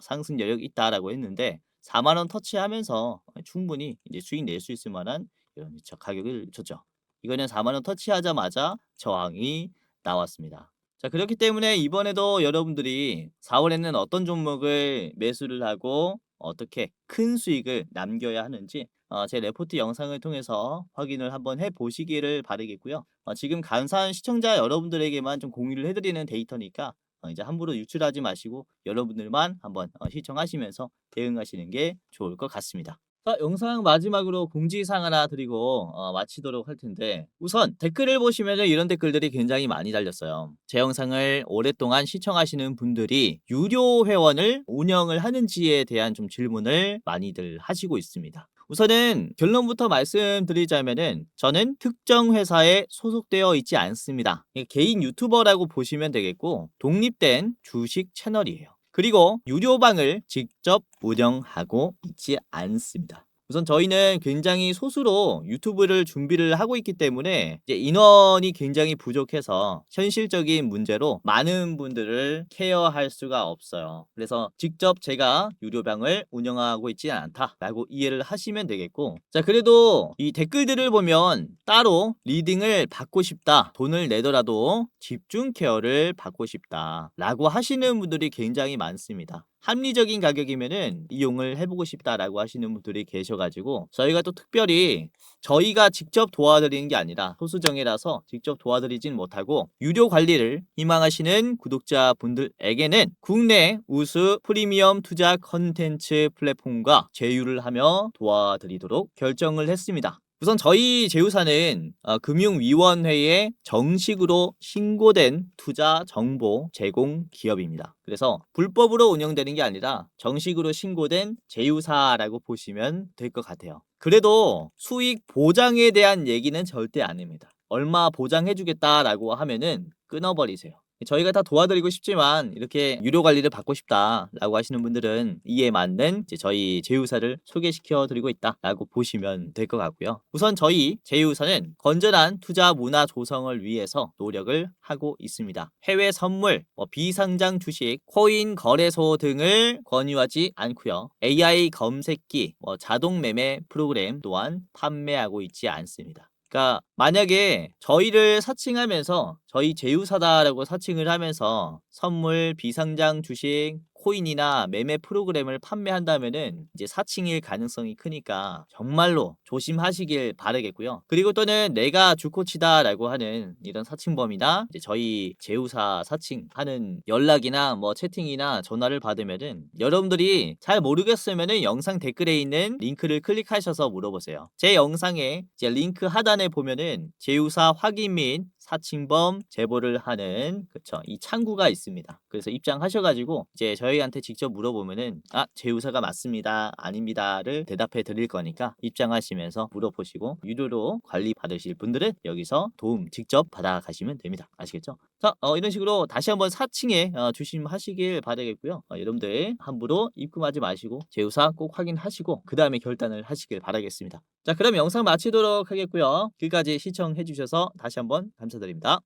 상승 여력 있다라고 했는데 4만 원 터치하면서 충분히 이제 수익 낼 수 있을 만한 이런 가격을 줬죠. 이거는 4만 원 터치하자마자 저항이 나왔습니다. 자, 그렇기 때문에 이번에도 여러분들이 4월에는 어떤 종목을 매수를 하고 어떻게 큰 수익을 남겨야 하는지 제 레포트 영상을 통해서 확인을 한번 해보시기를 바라겠고요. 지금 간사한 시청자 여러분들에게만 좀 공유를 해드리는 데이터니까 이제 함부로 유출하지 마시고 여러분들만 한번 시청하시면서 대응하시는 게 좋을 것 같습니다. 자, 영상 마지막으로 공지사항 하나 드리고 마치도록 할 텐데 우선 댓글을 보시면 이런 댓글들이 굉장히 많이 달렸어요. 제 영상을 오랫동안 시청하시는 분들이 유료 회원을 운영을 하는지에 대한 좀 질문을 많이들 하시고 있습니다. 우선은 결론부터 말씀드리자면은 저는 특정 회사에 소속되어 있지 않습니다. 개인 유튜버라고 보시면 되겠고 독립된 주식 채널이에요. 그리고 유료방을 직접 운영하고 있지 않습니다. 우선 저희는 굉장히 소수로 유튜브를 준비를 하고 있기 때문에 이제 인원이 굉장히 부족해서 현실적인 문제로 많은 분들을 케어할 수가 없어요. 그래서 직접 제가 유료방을 운영하고 있지 않다라고 이해를 하시면 되겠고, 자, 그래도 이 댓글들을 보면 따로 리딩을 받고 싶다, 돈을 내더라도 집중 케어를 받고 싶다라고 하시는 분들이 굉장히 많습니다. 합리적인 가격이면은 이용을 해보고 싶다라고 하시는 분들이 계셔가지고 저희가 또 특별히 저희가 직접 도와드리는 게 아니라 소수정예라서 직접 도와드리진 못하고 유료 관리를 희망하시는 구독자분들에게는 국내 우수 프리미엄 투자 컨텐츠 플랫폼과 제휴를 하며 도와드리도록 결정을 했습니다. 우선 저희 제휴사는 금융위원회에 정식으로 신고된 투자 정보 제공 기업입니다. 그래서 불법으로 운영되는 게 아니라 정식으로 신고된 제휴사라고 보시면 될 것 같아요. 그래도 수익 보장에 대한 얘기는 절대 안 합니다. 얼마 보장해주겠다라고 하면은 끊어버리세요. 저희가 다 도와드리고 싶지만 이렇게 유료 관리를 받고 싶다라고 하시는 분들은 이에 맞는 이제 저희 제휴사를 소개시켜 드리고 있다라고 보시면 될 것 같고요. 우선 저희 제휴사는 건전한 투자 문화 조성을 위해서 노력을 하고 있습니다. 해외 선물, 비상장 주식, 코인 거래소 등을 권유하지 않고요. AI 검색기, 자동 매매 프로그램 또한 판매하고 있지 않습니다. 그러니까 만약에 저희를 사칭하면서 저희 제휴사다라고 사칭을 하면서 선물, 비상장 주식, 코인이나 매매 프로그램을 판매한다면은 이제 사칭일 가능성이 크니까 정말로 조심하시길 바라겠고요. 그리고 또는 내가 주코치다라고 하는 이런 사칭범이나 이제 저희 제휴사 사칭하는 연락이나 채팅이나 전화를 받으면은 여러분들이 잘 모르겠으면은 영상 댓글에 있는 링크를 클릭하셔서 물어보세요. 제 영상에 이제 링크 하단에 보면은 제휴사 확인 및 사칭범 제보를 하는 이 창구가 있습니다. 그래서 입장하셔가지고 이제 저희한테 직접 물어보면은 제휴사가 맞습니다, 아닙니다를 대답해 드릴 거니까 입장하시면서 물어보시고 유료로 관리 받으실 분들은 여기서 도움 직접 받아가시면 됩니다. 아시겠죠? 자, 이런 식으로 다시 한번 사칭에 조심하시길 바라겠고요. 여러분들 함부로 입금하지 마시고 제휴사 꼭 확인하시고 그 다음에 결단을 하시길 바라겠습니다. 자, 그럼 영상 마치도록 하겠고요. 끝까지 시청해 주셔서 다시 한번 감사드립니다.